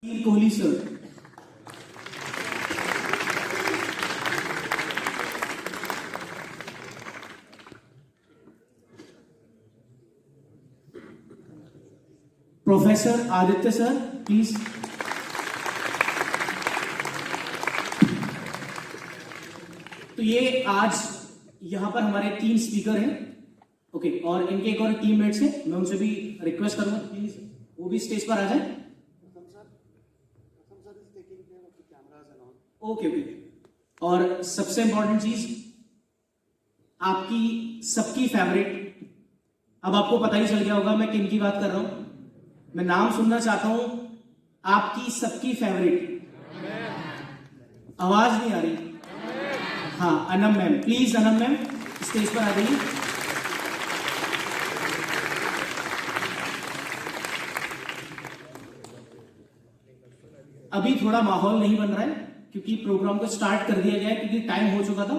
Kohli sir. Professor Aditya sir please. तो ये आज यहां पर हमारे 3 स्पीकर हैं, ओके, और इनके एक और टीममेट्स हैं। मैं उनसे भी रिक्वेस्ट करूंगा प्लीज वो भी स्टेज पर आ जाए। Okay okay. और सबसे इंपॉर्टेंट चीज, आपकी सबकी फेवरेट, अब आपको पता ही चल गया होगा मैं किन की बात कर रहा हूं। मैं नाम सुनना चाहता हूं, आपकी सबकी फेवरेट। आवाज नहीं आ रही। हाँ, Anam ma'am please, Anam ma'am stage पर आ जाइए। अभी थोड़ा माहौल नहीं बन रहा है क्योंकि प्रोग्राम को स्टार्ट कर दिया गया है, क्योंकि टाइम हो चुका था।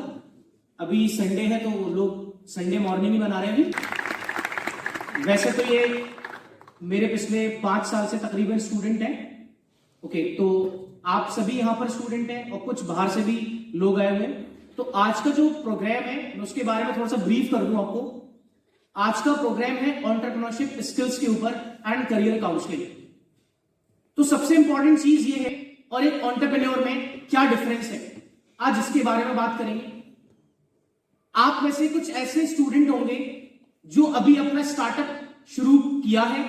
अभी संडे है तो लोग संडे मॉर्निंग ही बना रहे हैं अभी। वैसे तो ये मेरे पिछले 5 साल से तकरीबन स्टूडेंट हैं, ओके, तो आप सभी यहाँ पर स्टूडेंट हैं और कुछ बाहर से भी लोग आए हुए हैं। तो आज का जो प्रोग्राम है मैं उसके बारे में थोड़ा सा ब्रीफ कर दूं आपको। आज का प्रोग्राम है एंटरप्रेन्योरशिप स्किल्स के ऊपर एंड करियर काउंसलिंग। तो सबसे इंपॉर्टेंट चीज ये है, और एक एंटरप्रेन्योर में क्या डिफरेंस है, आज इसके बारे में बात करेंगे। आप में से कुछ ऐसे स्टूडेंट होंगे जो अभी अपना स्टार्टअप शुरू किया है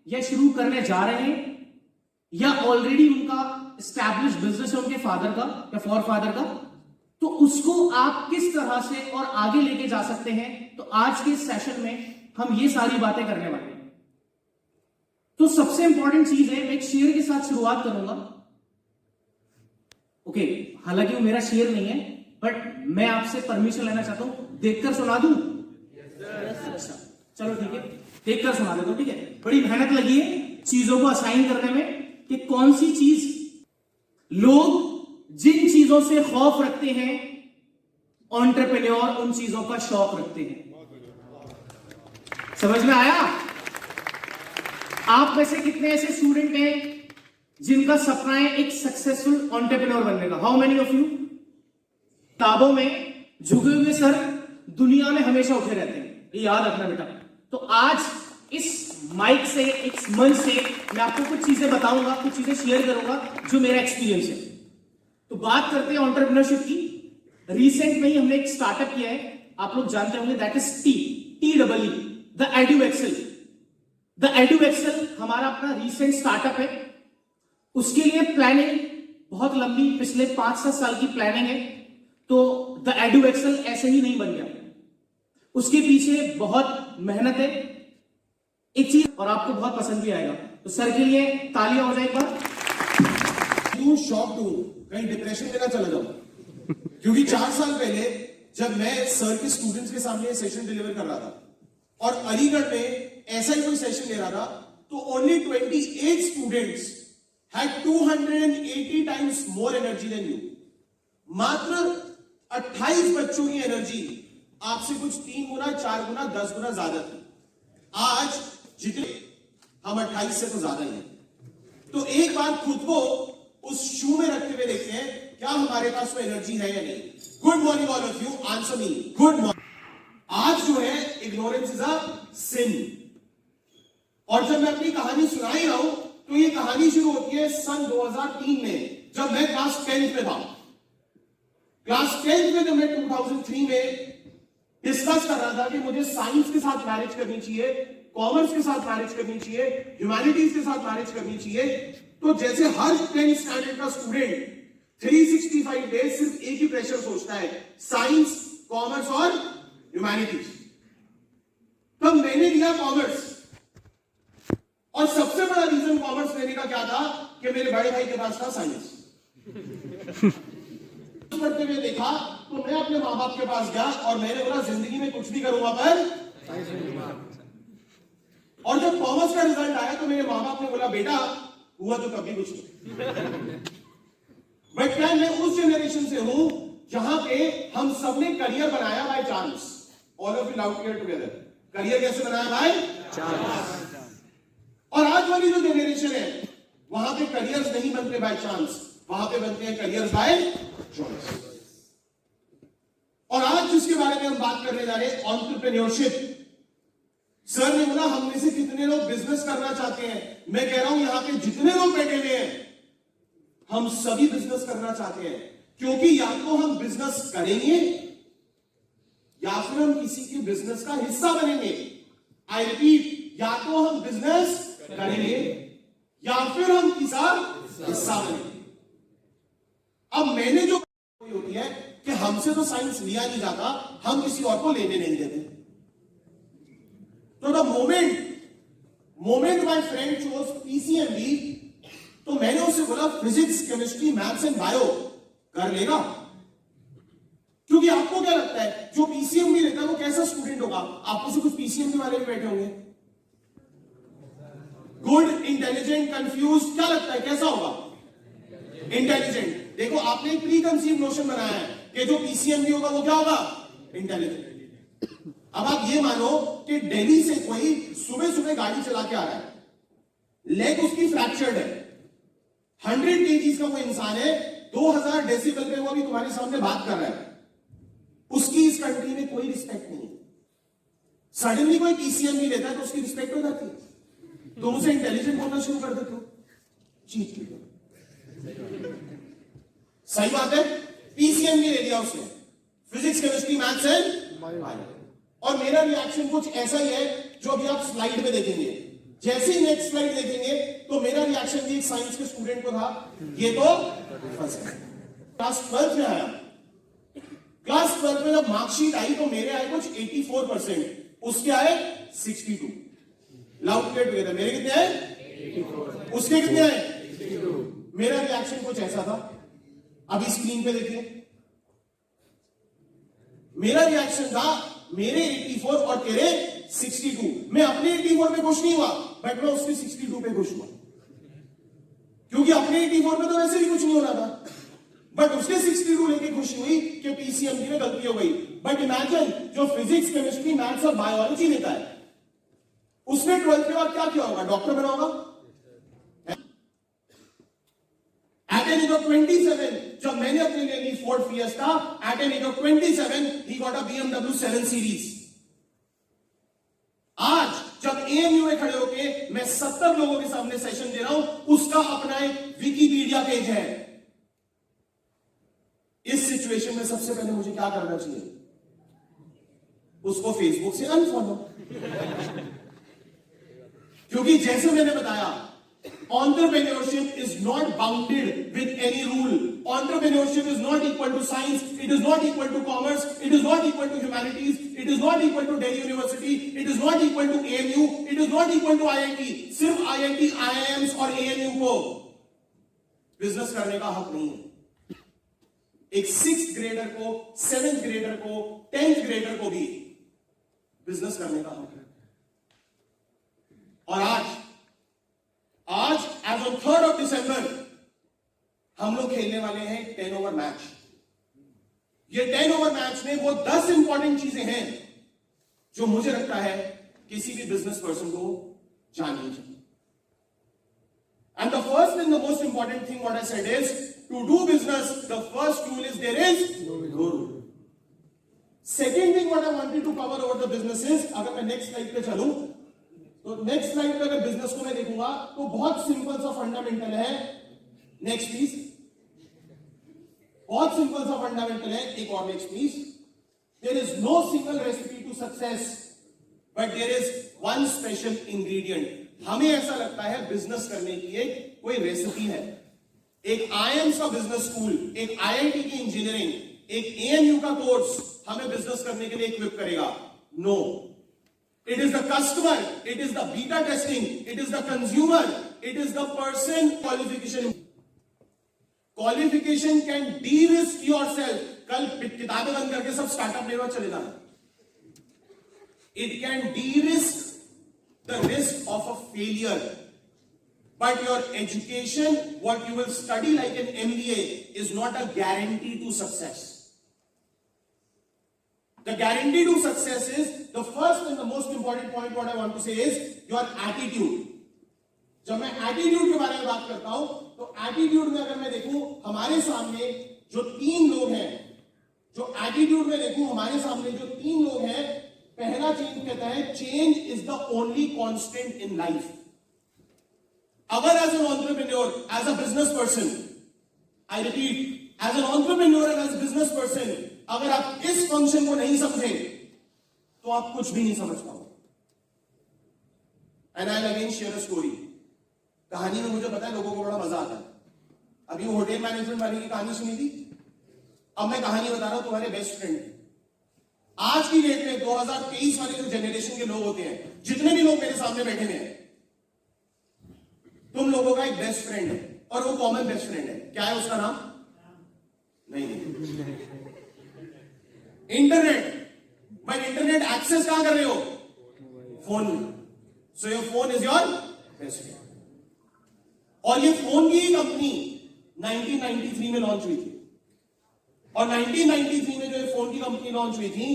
या शुरू करने जा रहे हैं, या ऑलरेडी उनका एस्टैब्लिश बिजनेस है उनके फादर का या फॉर फादर का। तो उसको आप किस तरह से और आगे लेके जा सकते हैं, तो आज के सेशन में हम ये सारी बातें करने वाले हैं। तो सबसे इंपॉर्टेंट चीज है, मैं एक शेर के साथ शुरुआत करूंगा, ओके। हालांकि वो मेरा शेर नहीं है, बट मैं आपसे परमिशन लेना चाहता हूं, देखकर सुना दूं? अच्छा चलो ठीक है, देखकर सुना देता हूं, ठीक है। बड़ी मेहनत लगी है चीजों को असाइन करने में कि कौन सी चीज, लोग जिन चीजों से खौफ रखते हैं, एंटरप्रेन्योर उन चीजों का शौक रखते हैं। समझ में आया? आप में से कितने ऐसे स्टूडेंट हैं जिनका सपना है एक सक्सेसफुल एंटरप्रेन्योर बनने का? How many of you? किताबों में झुके हुए सर दुनिया में हमेशा उठे रहते हैं, ये याद रखना बेटा। तो आज इस माइक से, इस मंच से मैं आपको कुछ चीजें बताऊंगा, कुछ चीजें शेयर करूंगा जो मेरा एक्सपीरियंस है। तो बात करते हैं एंटरप्रेन्योरशिप की। रिसेंट में ही हमने एक स्टार्टअप किया है, आप लोग जानते होंगे, that is TEE, the Edu Excel. The Edu Excel हमारा अपना रिसेंट स्टार्टअप है। उसके लिए प्लानिंग बहुत लंबी, पिछले 5-7 साल की प्लानिंग है। तो द एडू एक्सेल ऐसे ही नहीं बन गया, उसके पीछे बहुत मेहनत है। एक चीज और आपको बहुत पसंद भी आएगा, तो सर के लिए तालियां हो जाए एक बार। क्यों शॉक हूं, कहीं डिप्रेशन में ना चला जाऊं, क्योंकि 4 साल पहले जब मैं सर के स्टूडेंट्स के सामने सेशन डिलीवर कर रहा था और अलीगढ़ में ऐसा ही कोई सेशन ले रहा था, तो only 28 students had 280 times more energy than you. मात्र 28 बच्चों की एनर्जी आपसे कुछ 3 गुना, 4 गुना, 10 गुना ज्यादा थी। आज जितने हम 28 से तो ज्यादा ही हैं। तो एक बार खुद को उस शू में रखते हुए देखते हैं, क्या हमारे पास वो एनर्जी है या नहीं। Good morning all of you, answer me. Good morning. आज जो है इग्नोरेंस इज अ सिन। और जब मैं अपनी कहानी सुना ही रहा हूं, तो ये कहानी शुरू होती है सन 2003 में, जब मैं क्लास 10th में था। क्लास 10th में जब मैं 2003 में डिस्कस कर रहा था कि मुझे साइंस के साथ मैरिज करनी चाहिए, कॉमर्स के साथ मैरिज करनी चाहिए, ह्यूमैनिटीज के साथ मैरिज करनी चाहिए, तो जैसे हर 10th स्टैंडर्ड का स्टूडेंट 365 डेज सिर्फ एक ही प्रेशर सोचता है, साइंस, कॉमर्स और ह्यूमैनिटीज। तब मैंने लिया कॉमर्स, और सबसे बड़ा रीजन कॉमर्स लेने का क्या था कि मेरे बड़े भाई के पास था साइंस। पढ़ते हुए देखा तो मैं अपने माँ बाप के पास गया और मैंने बोला जिंदगी में कुछ भी करूंगा पर। और जब कॉमर्स का रिजल्ट आया तो मेरे माँ बाप ने बोला बेटा हुआ तो कभी कुछ नहीं। बट क्या मैं उस जनरेशन से हूं जहां पे हम सबने करियर बनाया by chance. All of you loud clear together, career कैसे बनाया बाय चांस। और आज वाली जो जनरेशन है वहां पे करियर्स नहीं बनते बाय चांस, वहां पे बनते हैं करियर्स बाय चॉइस। और आज जिसके बारे में हम बात करने जा रहे हैं, एंटरप्रेन्योरशिप। सर ने बोला हम में से कितने लोग बिजनेस करना चाहते हैं। मैं कह रहा हूं यहां पे जितने लोग बैठे हुए हैं, हम सभी बिजनेस करना चाहते हैं, क्योंकि या तो हम बिजनेस करेंगे या फिर हम किसी के बिजनेस का हिस्सा बनेंगे। आई रिपीट, या तो हम बिजनेस करेंगे या फिर हम किसी हिस्सा बनेंगे। अब मैंने जो होती है कि हमसे तो साइंस लिया नहीं जाता, हम किसी और को लेने नहीं देते। तो the moment my friend chose PCMB, तो मैंने उससे बोला physics, chemistry, maths and bio कर लेगा? क्योंकि आपको क्या लगता है जो पीसीएमबी लेता है वो कैसा स्टूडेंट होगा? आपको से कुछ पीसीएमबी वाले भी बैठे होंगे, गुड, इंटेलिजेंट, कंफ्यूज, क्या लगता है कैसा होगा? इंटेलिजेंट। देखो आपने एक प्री कंसीव नोशन बनाया है कि जो पीसीएमबी होगा वो क्या होगा? इंटेलिजेंट। अब आप ये मानो कि दिल्ली से कोई सुबह सुबह गाड़ी चला के आ रहा है, लेग उसकी फ्रैक्चर्ड है, 100 kg का वो इंसान है, 2000 डेसिबल पे वो अभी तुम्हारे सामने बात कर रहा है, उसकी इस कंट्री में कोई रिस्पेक्ट नहीं है। सडनली कोई पीसीएमबी लेता है तो उसकी रिस्पेक्ट हो जाती है, तो उसे इंटेलिजेंट बोलना शुरू कर देते हो। चीट, सही बात है। पीसीएमबी ले लिया उसने, physics, chemistry, maths and bio. और मेरा रिएक्शन कुछ ऐसा ही है जो अभी आप स्लाइड में देखेंगे। जैसे ही नेक्स्ट स्लाइड देखेंगे तो मेरा रिएक्शन भी एक साइंस के स्टूडेंट को था, ये तो क्लास 12 में आया। क्लास 12 में जब मार्कशीट आई तो मेरे आए कुछ 84%, उसके आए 62। लाउड क्लियर टुगेदर, मेरे कितने आए? उसके कितने आए? मेरा रिएक्शन कुछ ऐसा था, अभी स्क्रीन पे देखिए। मेरा रिएक्शन था मेरे 84 और तेरे 62। मैं अपने 84 पे खुश नहीं हुआ, बट मैं उसके 62 पे खुश हुआ, क्योंकि अपने 84 पे तो वैसे भी कुछ नहीं होना था, बट उसके 62 लेके खुशी हुई कि पीसीएमबी में गलती हो गई। बट इमेजिन जो फिजिक्स, केमिस्ट्री, मैथ्स और बायोलॉजी लेता है, उसने 12th के बाद क्या किया होगा? डॉक्टर बना होगा। At an age of 27, जब मैंने अपने लिए ली Ford Fiesta, at an age of 27, he got a BMW 7 Series। आज जब एएमयू में खड़े होके मैं 70 लोगों के सामने सेशन दे रहा हूं, उसका अपना एक विकिपीडिया पेज है। इस सिचुएशन में सबसे पहले मुझे क्या करना चाहिए? उसको फेसबुक से अनफॉलो। क्योंकि जैसे मैंने बताया, entrepreneurship is not bounded with any rule. Entrepreneurship is not equal to science, it is not equal to commerce, it is not equal to humanities, it is not equal to Delhi University, it is not equal to AMU, it is not equal to IIT। सिर्फ IIT, IIMs और AMU को business करने का हक नहीं है। एक 6th grader को, 7th ग्रेडर को, 10th ग्रेडर को भी बिजनेस करने का हक है। और आज as on 3rd of December हम लोग खेलने वाले हैं 10 ओवर मैच। ये 10 ओवर मैच में वो 10 इंपॉर्टेंट चीजें हैं जो मुझे लगता है किसी भी बिजनेस पर्सन को जाननी चाहिए। And the first and the most important thing what I said is to do business, the first rule is there is no rule. Second thing what I wanted to cover over the business is, अगर मैं next slide पे चलूं तो next slide पे अगर business को मैं देखूंगा तो बहुत सिंपल सा फंडामेंटल है। नेक्स्ट प्लीज, बहुत सिंपल सा फंडामेंटल है। एक और next please. There is no single recipe to success, but there is one special ingredient. हमें ऐसा लगता है बिजनेस करने की एक कोई रेसिपी है। एक आईएम्स का बिजनेस स्कूल, एक आईआईटी की इंजीनियरिंग, एक एएमयू का कोर्स हमें बिजनेस करने के लिए इक्विप करेगा। No, it is the customer, it is the beta testing, it is the consumer, it is the person qualification can de-risk yourself। कल किताबें बंद करके सब स्टार्टअप लेवल चले जाना। It can de-risk the risk of a failure, but your education, what you will study like an MBA, is not a guarantee to success। The guarantee to success is, the first and the most important point what I want to say is your attitude। जब मैं attitude के बारे में बात करता हूं तो attitude में अगर मैं देखूं हमारे सामने जो 3 लोग हैं, जो एटीट्यूड में देखूं हमारे सामने जो 3 लोग हैं, पहला चेंज कहता है change is the only constant in life. अगर as an entrepreneur, as a business person, I repeat, as an entrepreneur and as business person, अगर आप इस फंक्शन को नहीं समझे तो आप कुछ भी नहीं समझ पाओगे। And I again share a story. कहानी में मुझे पता है लोगों को बड़ा मजा आता है। अभी वो होटल मैनेजमेंट वाले की कहानी सुनी थी, अब मैं कहानी बता रहा हूं तुम्हारे बेस्ट फ्रेंड। आज की डेट में 2023 वाले जो जनरेशन के लोग होते हैं, जितने भी लोग मेरे सामने बैठे हुए हैं, तुम लोगों का एक बेस्ट फ्रेंड है और वो कॉमन बेस्ट फ्रेंड है। क्या है उसका नाम? नहीं, इंटरनेट। बट इंटरनेट एक्सेस कहां कर रहे हो? फोन में। So your phone is your best friend. और ये फोन की कंपनी 1993 में लॉन्च हुई थी। और 1993 में जो ये फोन की कंपनी लॉन्च हुई थी,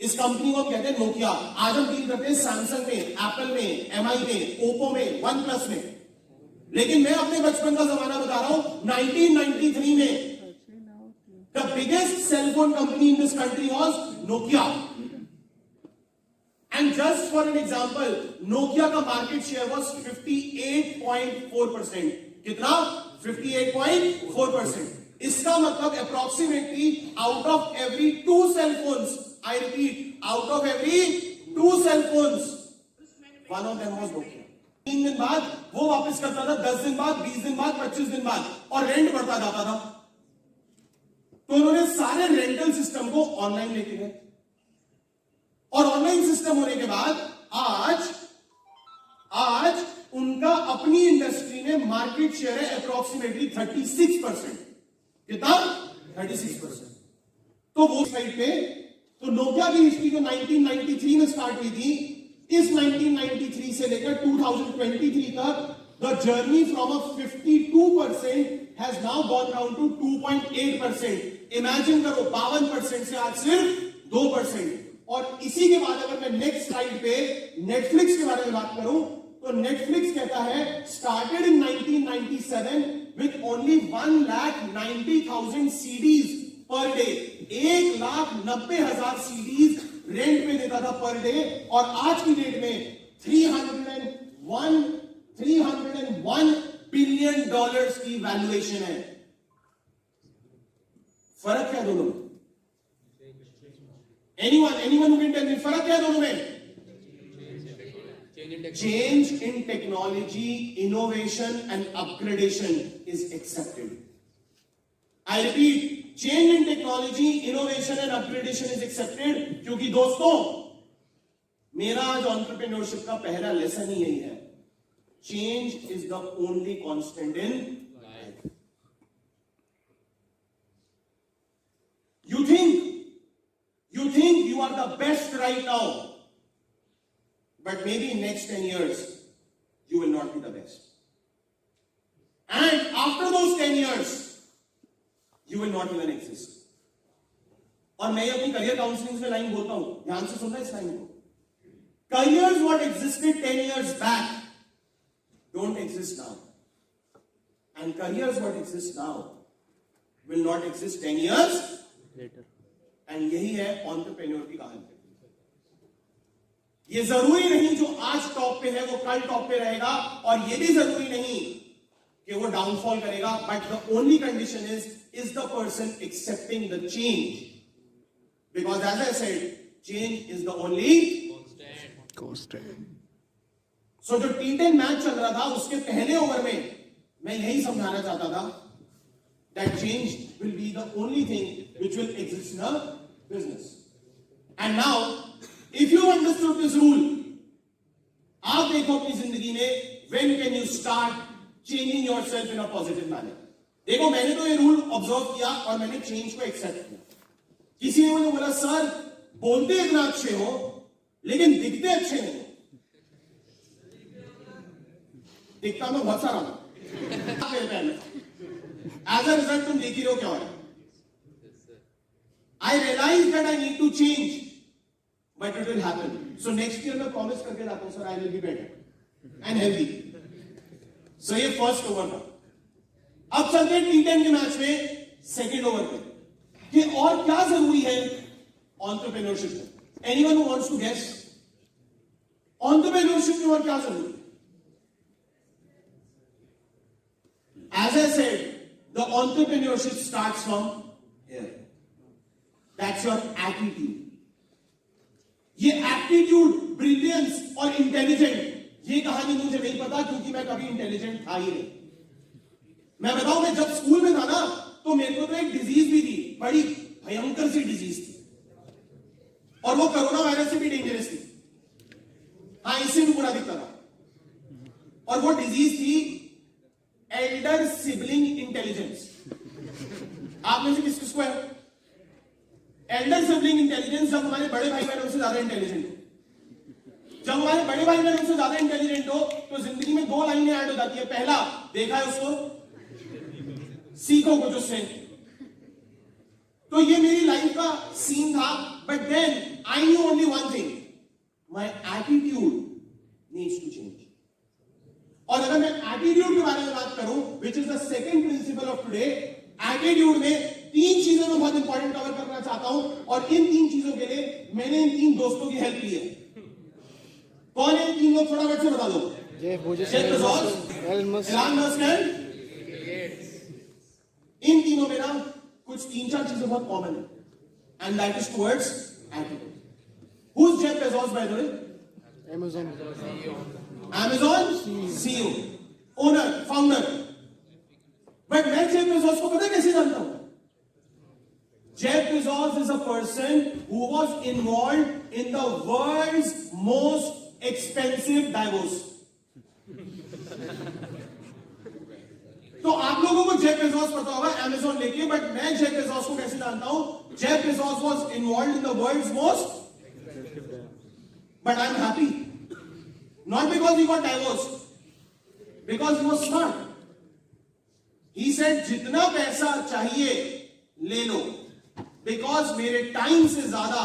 इस कंपनी को हम कहते हैं नोकिया। आज हम डील करते हैं सैमसंग में, एप्पल में, एमआई में, ओप्पो में, वन प्लस में। लेकिन मैं अपने बचपन का जमाना बता रहा हूं। 1993 में the biggest cellphone company in this country was Nokia. And just for an example, Nokia का मार्केट शेयर वाज 58.4%। कितना? 58.4%। इसका मतलब approximately out of every 2 cell phones, I repeat, out of every 2 cell phones, one of them was Nokia. 3 दिन बाद वो वापस करता था, 10 दिन बाद, 20 दिन बाद, 25 दिन बाद, और रेंट बढ़ता जाता था। तो उन्होंने सारे रेंटल सिस्टम को ऑनलाइन लेके गए, और ऑनलाइन सिस्टम होने के बाद आज उनका अपनी इंडस्ट्री में मार्केट शेयर है अप्रोक्सीमेटली 36%। कितना? 36%। तो वो साइड पे तो नोकिया की हिस्ट्री जो 1993 में स्टार्ट हुई थी, इस 1993 से लेकर 2023 तक the journey from a 52% has now gone down to 2.8%। Imagine करो, 52% से आज सिर्फ 2%। और इसी के बाद अगर मैं नेक्स्ट स्लाइड पे नेटफ्लिक्स के बारे में बात करूं तो नेटफ्लिक्स कहता है started in 1997 with only 1,90,000 CDs per day. 1,90,000 CDs rent पे देता था पर डे, और आज की डेट में 301 बिलियन डॉलर्स की वैल्यूएशन है। फर्क क्या दोनों में? Anyone who can tell me फर्क क्या दोनों में? Change in technology, innovation and upgradation is accepted. I repeat, change in technology, innovation and upgradation is accepted, क्योंकि दोस्तों मेरा आज एंटरप्रेन्योरशिप का पहला लेसन ही यही है। Change is the only constant in life. You think you are the best right now, but maybe in next 10 years you will not be the best, and after those 10 years you will not even exist. और मैं अपनी career counselling में line बोलता हूं, ध्यान से सुनना इस लाइन को। Careers what existed 10 years back don't exist now, and careers what exist now will not exist 10 years later. And यही है एंटरप्रेन्योर की कहानी। ये जरूरी नहीं जो आज टॉप पे है वो कल टॉप पे रहेगा, और ये भी जरूरी नहीं कि वो डाउनफॉल करेगा, but the only condition is the person accepting the change, because as I said change is the only constant. So जो T10 मैच चल रहा था उसके पहले ओवर में मैं यही समझाना चाहता था, that change will be the only thing which will exist in a business. And now, if you understood this rule, आप देखो अपनी जिंदगी में when can you start changing yourself in a positive manner. देखो मैंने तो ये रूल ऑब्जर्व किया और मैंने चेंज को एक्सेप्ट किया। किसी ने मुझे बोला सर बोलते इतना अच्छे हो लेकिन दिखते अच्छे नहीं हो। दिखता मैं बहुत सारा हूं। एज अ रिजल्ट तुम देख ही रहे हो क्या हो रहा है। I realise that I need to change, but it will happen. So next year मैं प्रॉमिस करके जाता हूं sir I will be better and healthy. So ये फर्स्ट ओवर था। अब चलते हैं T10 के मैच में सेकेंड ओवर पे कि और क्या जरूरी है एंटरप्रेन्योरशिप में। Anyone who wants to guess entrepreneurship में और क्या जरूरी है? As I said, the entrepreneurship starts from here. That's your attitude. ये एप्टीट्यूड, ब्रिलियंस और इंटेलिजेंट, ये कहानी मुझे नहीं पता क्योंकि मैं कभी इंटेलिजेंट था ही नहीं। मैं बताऊं, मैं जब स्कूल में था ना तो मेरे को तो एक डिजीज भी थी, बड़ी भयंकर सी डिजीज थी, और वो कोरोना वायरस से भी डेंजरस थी। हाँ, इससे भी बुरा दिखता था। और वो डिजीज थी एल्डर सिबलिंग इंटेलिजेंस। आप में से किस किसको है एल्डर सिबलिंग इंटेलिजेंस? जब हमारे बड़े भाई बहन हमसे ज्यादा इंटेलिजेंट हो, जब हमारे बड़े भाई बहन हमसे ज्यादा इंटेलिजेंट हो तो जिंदगी में दो लाइनें ऐड हो जाती है। पहला, देखा है उसको, सीखो कुछ उससे। तो ये मेरी लाइफ का सीन था। But then I knew only one thing, my attitude needs to change. और अगर मैं एटीट्यूड के बारे में बात करूं, which is the second principle of today, attitude में तीन चीजें मैं बहुत इंपॉर्टेंट कवर करना चाहता हूं, और इन तीन चीजों के लिए मैंने इन तीन दोस्तों की हेल्प ली है। कौन है इन तीन लोग? फटाफट से बता दो। इन तीनों में ना कुछ तीन चार चीजें बहुत कॉमन है, and that is towards attitude. Who is Jeff Bezos by the way? Amazon CEO, owner, founder. But मैं जेफ बेजोस को पता कैसे जानता हूं? Jeff Bezos is a person who was involved in the world's most expensive divorce. तो आप लोगों को जेफ बेजोस पता होगा Amazon लेके, बट मैं जेफ बेजोस को कैसे जानता हूं? Jeff Bezos was involved in the world's most, but I'm happy. Not because he got divorced, because he was smart. He said, जितना पैसा चाहिए ले लो, because मेरे टाइम से ज्यादा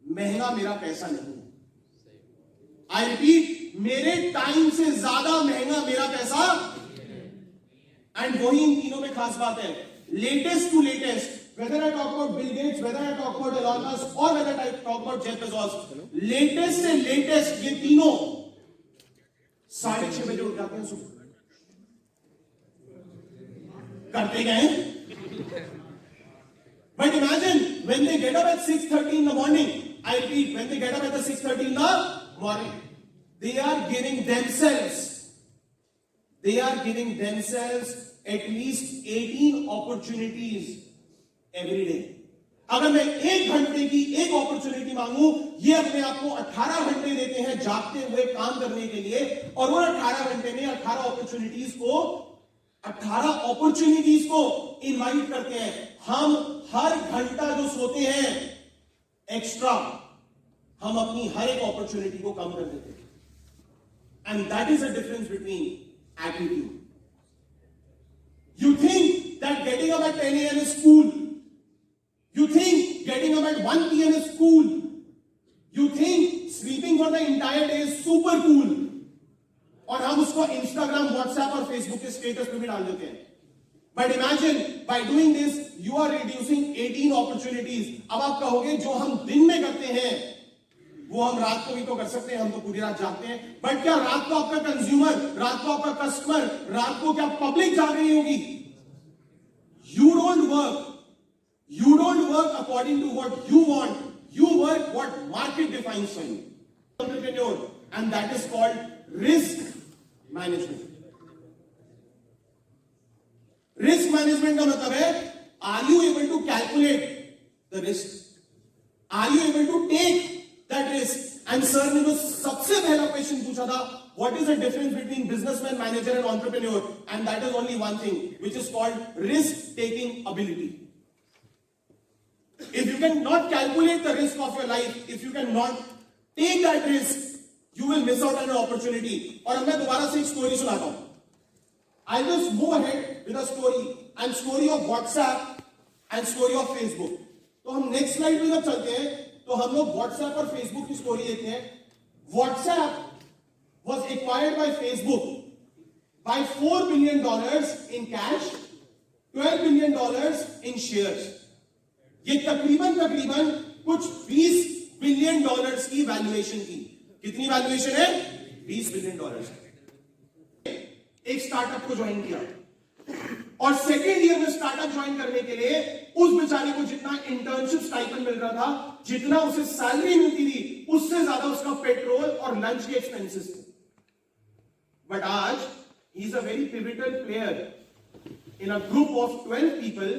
महंगा मेरा पैसा नहीं है। I repeat, मेरे टाइम से ज्यादा महंगा मेरा पैसा। एंड वही इन तीनों में खास बात है, latest to latest, whether I talk about Bill Gates, whether I talk about Elon Musk, or whether I talk about Jeff Bezos, latest से लेटेस्ट ये तीनों 6:30 बजे उठ जाते हैं सुबह। करते गए, but imagine when they get up at 6:30 in the morning, I repeat, when they get up at 6:30 in the morning, they are giving themselves at least 18 opportunities every day. अगर मैं 1 घंटे की एक अपॉर्चुनिटी मांगू, ये अपने आप को 18 घंटे देते हैं जागते हुए काम करने के लिए, और वो 18 घंटे में 18 अपॉर्चुनिटीज को इनवाइट करते हैं। हम हर घंटा जो सोते हैं एक्स्ट्रा, हम अपनी हर एक अपॉर्चुनिटी को कम कर देते हैं। And that is the difference between attitude. You think that getting up at 10 AM is cool. You think getting up at 1 PM is cool. You think sleeping for the entire day is super cool. और हम उसको Instagram, WhatsApp और Facebook के status पे भी डाल देते हैं। But imagine by doing this, you are reducing 18 opportunities. अब आप कहोगे जो हम दिन में करते हैं वो हम रात को भी तो कर सकते हैं, हम तो पूरी रात जागते हैं। बट क्या रात को आपका कंज्यूमर, रात को आपका कस्टमर, रात को क्या पब्लिक जाग रही होगी? You don't work according to what you want. You work what market defines for you. Entrepreneur, and that is called risk management. Risk management का मतलब है, are you able to calculate the risk? Are you able to take that risk? And sir ने जो सबसे पहला question पूछा था, what is the difference between businessman, manager and entrepreneur? And that is only one thing, which is called risk taking ability. If you cannot calculate the risk of your life, if you cannot take that risk, you will miss out on an opportunity. और अब मैं दोबारा से एक story सुनाता हूं। I'll just move ahead with a story and story of WhatsApp and story of Facebook. तो हम नेक्स्ट स्लाइड में जब चलते हैं तो हम लोग WhatsApp और Facebook की स्टोरी देखते हैं। WhatsApp was acquired by Facebook by $4 billion in cash, $12 billion in shares. ये तकरीबन कुछ $20 बिलियन की वैल्यूएशन की। कितनी वैल्यूएशन है? $20 बिलियन। एक स्टार्टअप को ज्वाइन किया और सेकेंड ईयर में स्टार्टअप ज्वाइन करने के लिए उस बेचारे को जितना इंटर्नशिप स्टाइपेंड मिल रहा था, जितना उसे सैलरी मिलती थी, उससे ज्यादा उसका पेट्रोल और लंच के एक्सपेंसेस थे। बट आज he is a very pivotal player in a group of 12 people,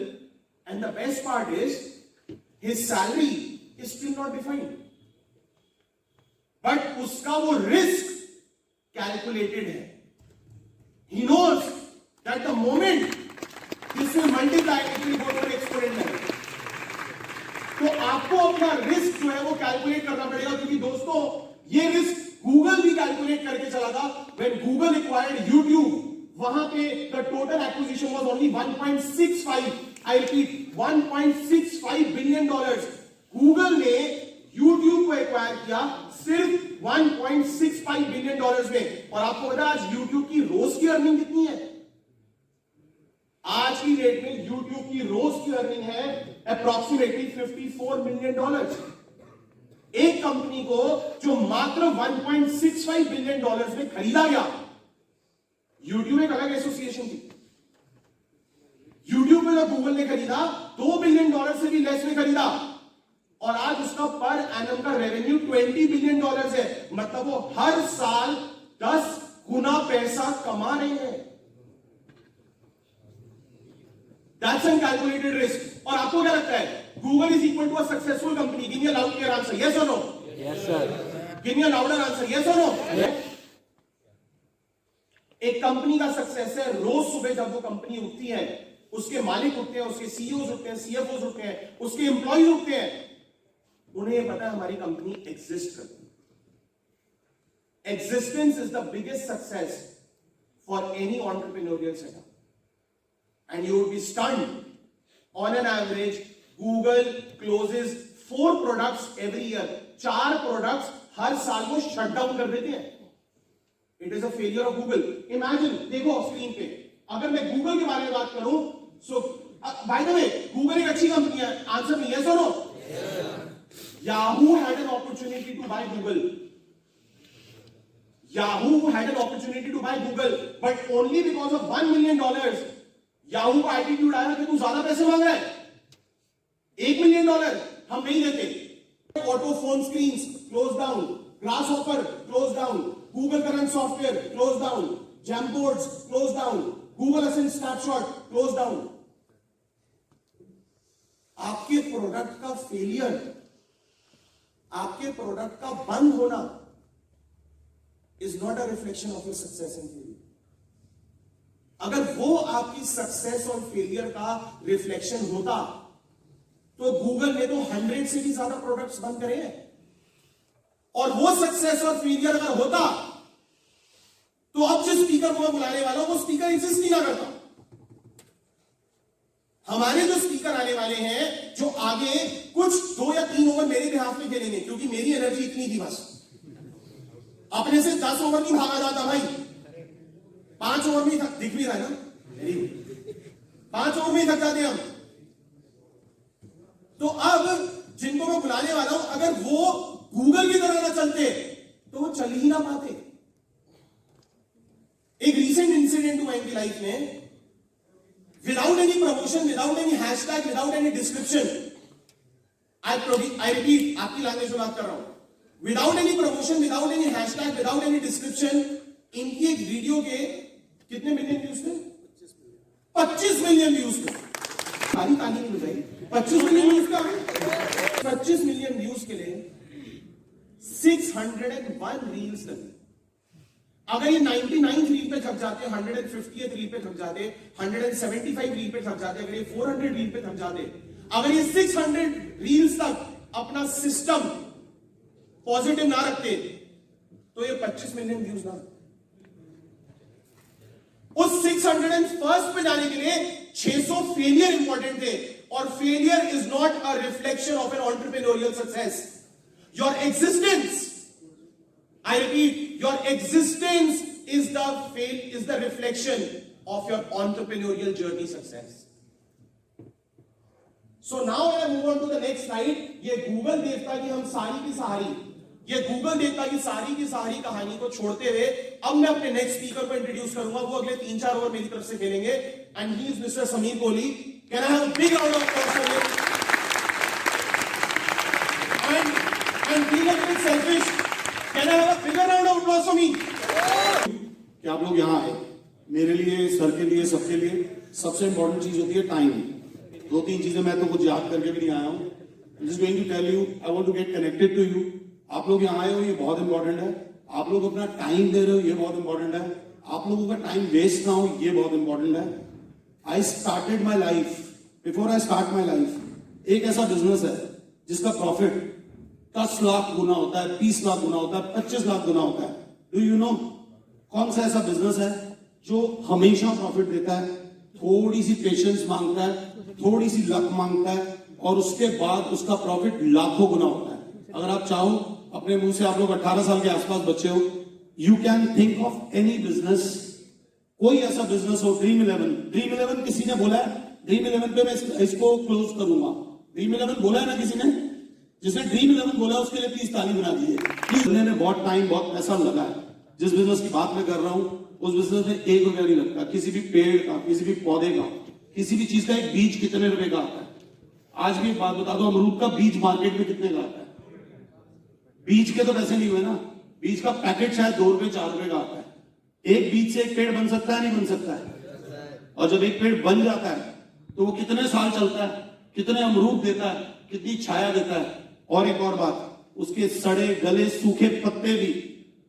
and the best part is his salary is still not defined, but uska wo risk calculated hai. He knows that the moment this will multiply, it will go to an exponent level. तो आपको अपना risk जो है वो calculate करना पड़ेगा, क्योंकि दोस्तों ये रिस्क गूगल भी कैलकुलेट करके चला था। when Google acquired YouTube, वहां पे the total acquisition was only 1.65, I repeat 1.65 billion dollars. Google ने YouTube को एक्वायर किया सिर्फ 1.65 बिलियन डॉलर्स में। और आपको पता है आज YouTube की रोज की अर्निंग कितनी है? आज की डेट में YouTube की रोज की अर्निंग है अप्रोक्सीमेटली $54 मिलियन। एक कंपनी को जो मात्र 1.65 बिलियन डॉलर्स में खरीदा गया। YouTube एक अलग एसोसिएशन थी। YouTube में जब गूगल ने खरीदा $2 बिलियन से भी लेस में खरीदा, और आज उसका पर एनम का रेवेन्यू $20 बिलियन है। मतलब वो हर साल 10 गुना पैसा कमा रहे हैं। That's an calculated risk। और आपको क्या लगता है Google is equal to a successful company? Give me a loud clear answer, yes or no? Yes sir। Give me a louder answer, yes or no? Yes। एक company का success है रोज सुबह जब वो कंपनी उठती है, उसके मालिक उठते हैं, उसके सीईओज उठते हैं, सीएफओज उठते हैं, उसके एम्प्लॉइज उठते हैं, उन्हें ये पता है हमारी कंपनी एग्जिस्ट करती है। Existence is the biggest success for any entrepreneurial setup. And you would be stunned, on an average Google closes 4 products every year. 4 products हर साल वो शट डाउन कर देते हैं। It is a failure of Google. Imagine, देखो screen पे, अगर मैं गूगल के बारे में बात करूं, so by the way Google एक अच्छी कंपनी है। आंसर में यस और no? Yahoo had an opportunity to buy Google. Yahoo had an opportunity to buy Google, but only because of $1 million, Yahoo का एटीट्यूड आया कि तू ज्यादा पैसे मांग रहा है, $1 मिलियन हम नहीं देते। Auto phone screen close down, grasshopper close down, Google current software close down, jamboards close down, Google assistant snapshot close down. आपके प्रोडक्ट का फेलियर, आपके प्रोडक्ट का बंद होना is not a reflection of your success and failure. अगर वो आपकी success और फेलियर का रिफ्लेक्शन होता तो गूगल ने तो 100 से भी ज्यादा प्रोडक्ट्स बंद करे हैं। और वो सक्सेस और फेलियर अगर होता तो अब जिस स्पीकर को मैं बुलाने वाला हूं वो स्पीकर एग्जिस्ट नहीं करता। हमारे जो स्पीकर आने वाले हैं, जो आगे कुछ 2 या 3 ओवर मेरे बिहाफ में खेलेंगे, क्योंकि मेरी एनर्जी इतनी थी बस। अपने से 10 ओवर नहीं भागा जाता भाई, 5 ओवर में दिख भी रहा है ना, 5 ओवर में थक जाते हम। तो अब जिनको मैं बुलाने वाला हूं, अगर वो गूगल की तरह ना चलते तो वो चल ही ना पाते। एक रीसेंट इंसिडेंट हुआ इनकी लाइफ में, without any promotion, without any hashtag, without any description, I repeat, आपकी लैंग्वेज में बात कर रहा हूं, without any promotion, without any hashtag, without any description, इनकी एक वीडियो के कितने मिलियन व्यूज थे? 25 मिलियन व्यूज थे। ताली नहीं बजाई, 25 मिलियन व्यूज का, 25 मिलियन व्यूज के लिए 601 रील्स लगी। अगर ये 99 रील पे थक जाते, 150th रील पे थक जाते, 175 रील पे थक जाते, अगर ये 400 रील पे थक जाते, अगर ये 600 रील्स तक अपना सिस्टम पॉजिटिव ना रखते तो ये 25 मिलियन व्यूज ना। उस 601st पे जाने के लिए 600 फेलियर इंपॉर्टेंट थे। और failure is not a reflection of an entrepreneurial success. Your existence, I repeat, your existence is the reflection of your entrepreneurial journey success. So now when I move on to the next slide, ये Google देवता की हम सारी की सारी कहानी को छोड़ते हुए अब मैं अपने नेक्स्ट स्पीकर को इंट्रोड्यूस करूंगा। वो अगले 3-4 ओवर मेरी तरफ से खेलेंगे and he is mister Sameer Kohli. Can I have a big round of applause for him? And being a bit selfish, can I have a bigger round of applause for me? कि आप लोग यहाँ आए, मेरे लिए, सर के लिए, सबके लिए सबसे इंपॉर्टेंट चीज होती है टाइम। 2-3 चीजें मैं तो कुछ याद करके भी नहीं आया हूँ। I'm just going to tell you, I want to get connected to you. आप लोग यहाँ आए हो, ये बहुत इंपॉर्टेंट है। आप लोग अपना टाइम दे रहे हो, ये बहुत इंपॉर्टेंट है। आप लोगों का टाइम वेस्ट ना हो, ये बहुत इंपॉर्टेंट है। I started my life, before I start my life, एक ऐसा बिजनेस है जिसका प्रॉफिट 10 लाख गुना होता है, 20 लाख गुना होता है, 25 लाख गुना होता है। डू यू नो कौन सा ऐसा बिजनेस है जो हमेशा प्रॉफिट देता है, थोड़ी सी पेशेंस मांगता है, थोड़ी सी लक मांगता है और उसके बाद उसका प्रॉफिट लाखों गुना होता है। अगर आप चाहो, अपने मुंह से, आप लोग 18 साल के आसपास बच्चे हो, you can think of any business, कोई ऐसा बिजनेस हो। ड्रीम 11 किसी ने बोला है? ड्रीम 11 पे मैं इसको क्लोज करूंगा। ड्रीम 11 बोला है ना किसी ने? जिसने ड्रीम 11 बोला उसके लिए प्लीज ताली बना दीजिए। प्लीज, ने बहुत टाइम, बहुत पैसा लगा है। जिस बिजनेस की बात मैं कर रहा हूं उस बिजनेस में 1 रुपया नहीं लगता। किसी भी पेड़ का, किसी भी पौधे का, किसी भी चीज का एक बीज कितने रुपए का आता है? आज भी एक बात बता दो, अमरूद का बीज मार्केट में कितने का आता है? बीज के तो पैसे नहीं हुए ना, बीज का पैकेट शायद 2 रुपए 4 रुपए का आता है। एक बीज से एक पेड़ बन सकता है, नहीं बन सकता है? और जब एक पेड़ बन जाता है तो वो कितने साल चलता है, कितने अमरूद देता है, कितनी छाया देता है। और एक और बात, उसके सड़े गले सूखे पत्ते भी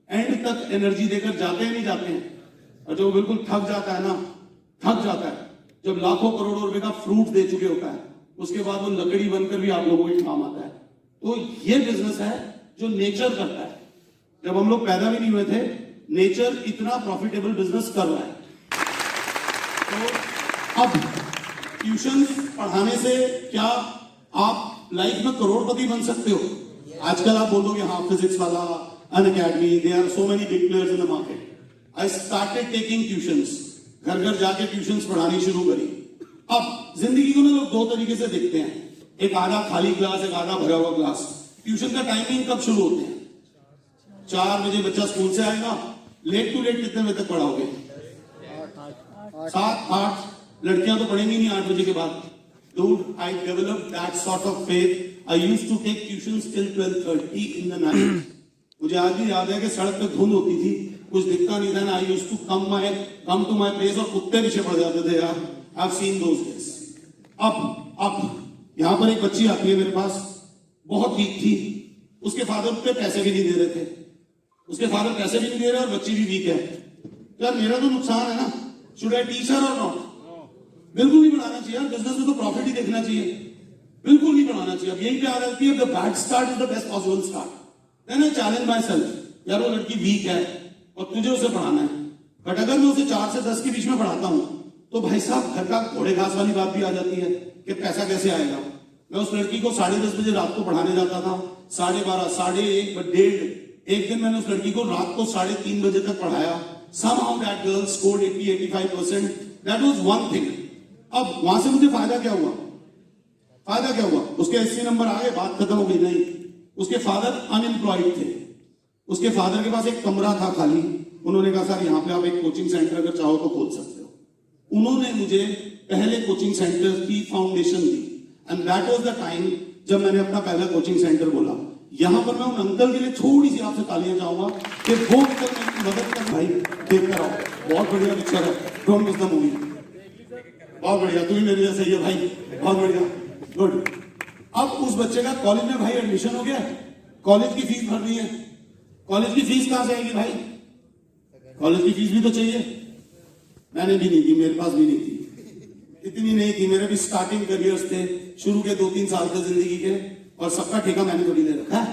एंड तक एनर्जी देकर जाते हैं, नहीं जाते हैं? और जो बिल्कुल थक जाता है ना, थक जाता है, जब लाखों करोड़ों रुपए का फ्रूट दे चुके होता है, उसके बाद वो लकड़ी बनकर भी आप लोगों के काम आता है। तो ये बिजनेस है जो नेचर करता है। जब हम लोग पैदा भी नहीं हुए थे, नेचर इतना प्रॉफिटेबल बिजनेस कर रहा है। तो अब ट्यूशन पढ़ाने से क्या आप लाइफ में करोड़पति बन सकते हो? आजकल आप बोलोगे हाँ, फिजिक्स वाला, Unacademy, there are so many big players in the market. I started taking tuitions, घर घर जाके ट्यूशंस पढ़ानी शुरू करी। अब जिंदगी को ना लोग 2 तरीके से देखते हैं, एक आधा खाली ग्लास, एक आधा भरा हुआ ग्लास। ट्यूशन का टाइमिंग कब शुरू होते हैं? 4 बजे बच्चा स्कूल से आएगा, लेट टू लेट कितने बजे तक पढ़ाओगे? 7-8। लड़कियां तो पढ़ेंगी नहीं 8 बजे के बाद। Dude, I developed that sort of faith. I used to take tuitions till 12:30 in the night. मुझे आज भी याद है कि सड़क पे धुंध होती थी, कुछ दिखता नहीं था ना। I used to come to my place और कुत्ते पीछे पड़ जाते थे यार। I've seen those days. अब यहाँ पर एक बच्ची आती है मेरे पास, बहुत वीक थी। उसके फादर पे पैसे भी नहीं दे रहे थे, उसके फादर पैसे भी नहीं दे रहे और बच्ची भी वीक है। यार मेरा तो नुकसान है ना। Should I teach her or not? बिल्कुल नहीं पढ़ाना चाहिए यार, बिजनेस में तो प्रॉफिट ही देखना चाहिए, बिल्कुल नहीं पढ़ाना चाहिए। अब यही पे आ जाती है, the bad start is the best possible start. Then I challenge my self, यार वो लड़की वीक है और तुझे उसे पढ़ाना है, बट अगर मैं उसे 4 से 10 के बीच में पढ़ाता हूं तो भाई साहब घर का घोड़े घास वाली बात भी आ जाती है कि पैसा कैसे आएगा। मैं उस लड़की को 10:30 बजे रात को पढ़ाने जाता था, 12:30, 1:30, 1:30। एक दिन मैंने उस लड़की को रात को 3:30 बजे तक पढ़ाया। Somehow that girl scored 80-85%. That was one thing. अब वहां से मुझे फायदा क्या हुआ? फायदा क्या हुआ? उसके 80 नंबर आ गए, बात खत्म हो गई। नहीं, उसके फादर अनएम्प्लॉयड थे, उसके फादर के पास एक कमरा था खाली। उन्होंने कहा सर यहाँ पे आप एक कोचिंग सेंटर अगर चाहो तो खोल सकते हो। उन्होंने मुझे पहले कोचिंग सेंटर की foundation the and that was the time जब मैंने अपना पहला कोचिंग सेंटर बोला। यहां पर मैं उन अंकल के लिए थोड़ी सी आपसे तालियां चाहूंगा कि वो अंकल मेरी मदद कर। भाई देख कर आओ, बहुत बढ़िया पिक्चर है, डोंट मिस द मूवी। बहुत बढ़िया, तू ही मेरे जैसा ही है भाई, बहुत बढ़िया, गुड। अब उस बच्चे का कॉलेज में भाई एडमिशन हो गया, कॉलेज की फीस भरनी है। कॉलेज की फीस कहां से आएगी भाई? कॉलेज की फीस भी तो चाहिए। मैंने भी नहीं दी, मेरे पास भी नहीं थी, इतनी नहीं थी। मेरे भी स्टार्टिंग करियर्स थे, शुरू के 2-3 साल थे जिंदगी के, और सबका ठेका मैंने थोड़ी ले रखा है।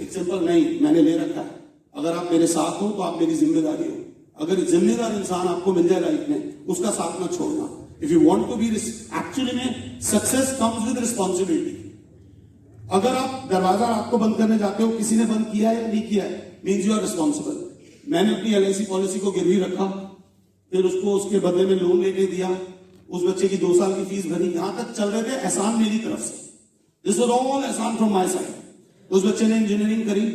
एक सिंपल नहीं, मैंने ले रखा है। अगर आप मेरे साथ हो तो आप मेरी जिम्मेदारी हो। अगर जिम्मेदार इंसान आपको मिल जाए लाइफ में, उसका साथ मत छोड़ना। If you want to be, actually में सक्सेस कम्स विद रिस्पॉन्सिबिलिटी। अगर आप दरवाजा रात को बंद करने जाते हो, किसी ने बंद किया है या नहीं किया है, मीन्स यू आर रिस्पॉन्सिबल। मैंने अपनी LIC पॉलिसी को गिरवी रखा, फिर उसको उसके बदले में लोन लेके दिया, उस बच्चे की 2 साल की फीस भरी। यहां तक चल रहे थे एहसान मेरी तरफ से, दिस वाज ऑल एहसान फ्रॉम माय साइड। उस बच्चे ने इंजीनियरिंग करी,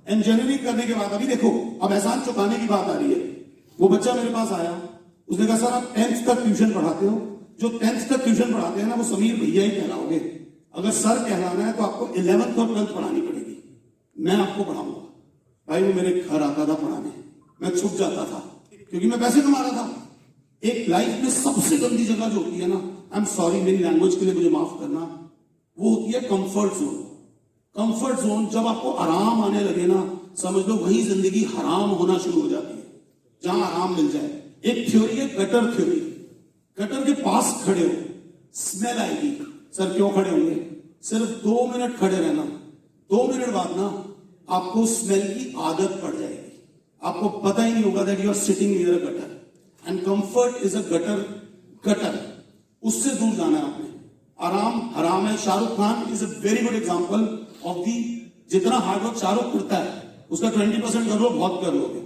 इंजीनियरिंग करने के बाद अभी देखो अब एहसान चुकाने की बात आ रही है। वो बच्चा मेरे पास आया, उसने कहा सर आप 10th तक ट्यूशन पढ़ाते हो, जो 10th तक ट्यूशन पढ़ाते हैं ना वो समीर भैया ही कहलाओगे, अगर सर कहलाना है तो आपको 11th और 12th पढ़ानी पड़ेगी, मैं आपको पढ़ाऊंगा। भाई वो मेरे घर आता था पढ़ाने, मैं छुप जाता था क्योंकि मैं पैसे कमा रहा था। एक लाइफ में सबसे गंदी जगह जो होती है ना, आई एम सॉरी मेरी लैंग्वेज के लिए मुझे माफ करना, वो होती है कंफर्ट जोन। कंफर्ट जोन जब आपको आराम आने लगे ना, समझ लो वही जिंदगी हराम होना शुरू हो जाती है, जहां आराम मिल जाए। एक थ्योरी है गटर थ्योरी, गटर के पास खड़े हो, स्मेल आएगी, सर क्यों खड़े होंगे, सिर्फ 2 मिनट खड़े रहना, 2 मिनट बाद ना आपको स्मेल की आदत पड़ जाएगी, आपको पता ही नहीं होगा that you are sitting near a gutter and comfort is a gutter, उससे दूर जाना है आपने। आराम हराम है। Shahrukh Khan is a very good example of the, जितना हार्डवर्क शाहरुख करता है उसका 20% कर लो, बहुत कर लोगे।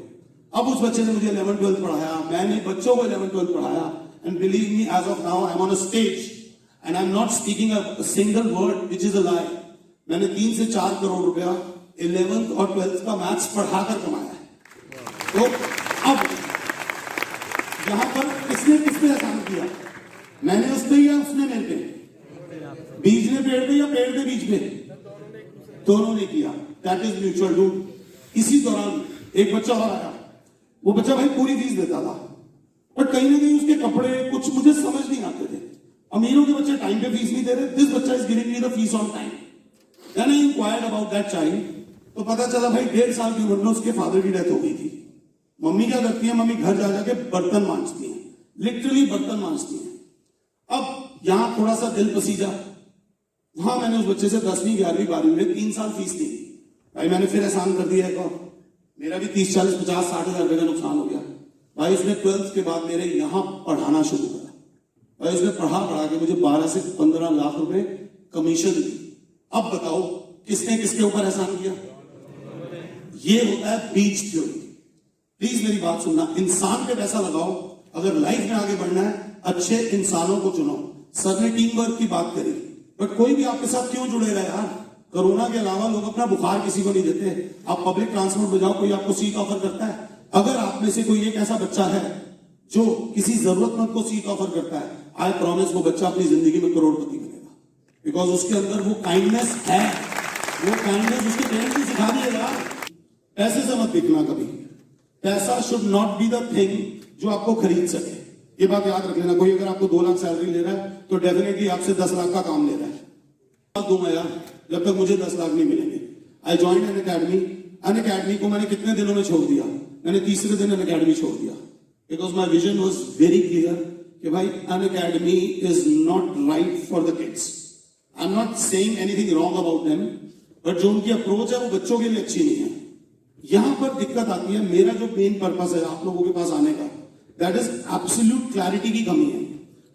अब उस बच्चे ने मुझे 11th 12th पढ़ाया, मैंने बच्चों को 11th 12th पढ़ाया, and believe me as of now I am on a stage and I am not speaking a single word which is a lie. मैंने 3 से 4 करोड़ रुपया 11th और 12th का मैथ्स पढ़ाकर कमाया है। तो अब यहां पर किसने किस पे एहसान किया, मैंने उस पे या उसने मेरे पे, बीज ने पेड़ पे या पेड़ के बीज पे, दोनों ने किया। That is mutual dude. इसी दौरान एक बच्चा और आया, वो बच्चा भाई पूरी फीस देता था, बट कहीं ना कहीं उसके कपड़े कुछ मुझे समझ नहीं आते थे। अमीरों के बच्चे टाइम पे फीस नहीं दे रहे, दिस बच्चा is giving me the fees on time. Then I inquired about that child, तो पता चला भाई 1.5 साल की उम्र में उसके फादर की डेथ हो गई थी। मम्मी क्या करती है, मम्मी घर जा जाके बर्तन मांजती हैं, लिटरली बर्तन मांजती हैं। अब यहां थोड़ा सा दिल पसीजा, वहां मैंने उस बच्चे से 10वीं 11वीं 12वीं में 3 साल फीस ली। भाई मैंने फिर एहसान कर दिया एक और, मेरा भी 30 40 50 60 हजार रुपए का नुकसान हो गया। भाई उसने 12th के बाद मेरे यहां पढ़ाना शुरू करा, भाई उसने पढ़ा के मुझे 12 से 15 लाख रुपए कमीशन दी। अब बताओ किसने किसके ऊपर एहसान किया, ये होता है बीज थ्योरी। प्लीज मेरी बात सुनना, इंसान पे पैसा लगाओ, अगर लाइफ में आगे बढ़ना है अच्छे इंसानों को चुनो। सर ने टीम वर्क की बात करी, बट कोई भी आपके साथ क्यों जुड़ेगा यार, कोरोना के अलावा लोग अपना बुखार किसी को नहीं देते। आप पब्लिक ट्रांसपोर्ट में जाओ, कोई आपको सीट ऑफर करता है, अगर आप में से कोई एक ऐसा बच्चा है जो किसी जरूरतमंद को सीट ऑफर करता है, आई प्रॉमिस वो बच्चा अपनी जिंदगी में करोड़पति बनेगा, बिकॉज उसके अंदर वो काइंडनेस है, वो काइंडनेस उसके पेरेंट्स ने सिखा दिएगा। पैसे से मत दिखना कभी, पैसा should not be the thing जो आपको खरीद सके, ये बात याद रख लेना। कोई अगर आपको 2 लाख सैलरी ले रहा है तो डेफिनेटली आपसे 10 लाख का काम ले रहा है। दूंगा यार जब तक मुझे 10 लाख नहीं मिलेंगे। I join an academy, Unacademy को मैंने कितने दिनों में छोड़ दिया, मैंने तीसरे दिन अन अकेडमी छोड़ दिया, because my vision was very clear कि भाई Unacademy is not right for the kids. I am not saying anything wrong about them, but जो उनकी अप्रोच है वो बच्चों के लिए अच्छी नहीं है। यहां पर दिक्कत आती है, मेरा जो मेन पर्पस है आप लोगों के पास आने का, दैट इज एब्सोल्यूट क्लैरिटी की कमी है।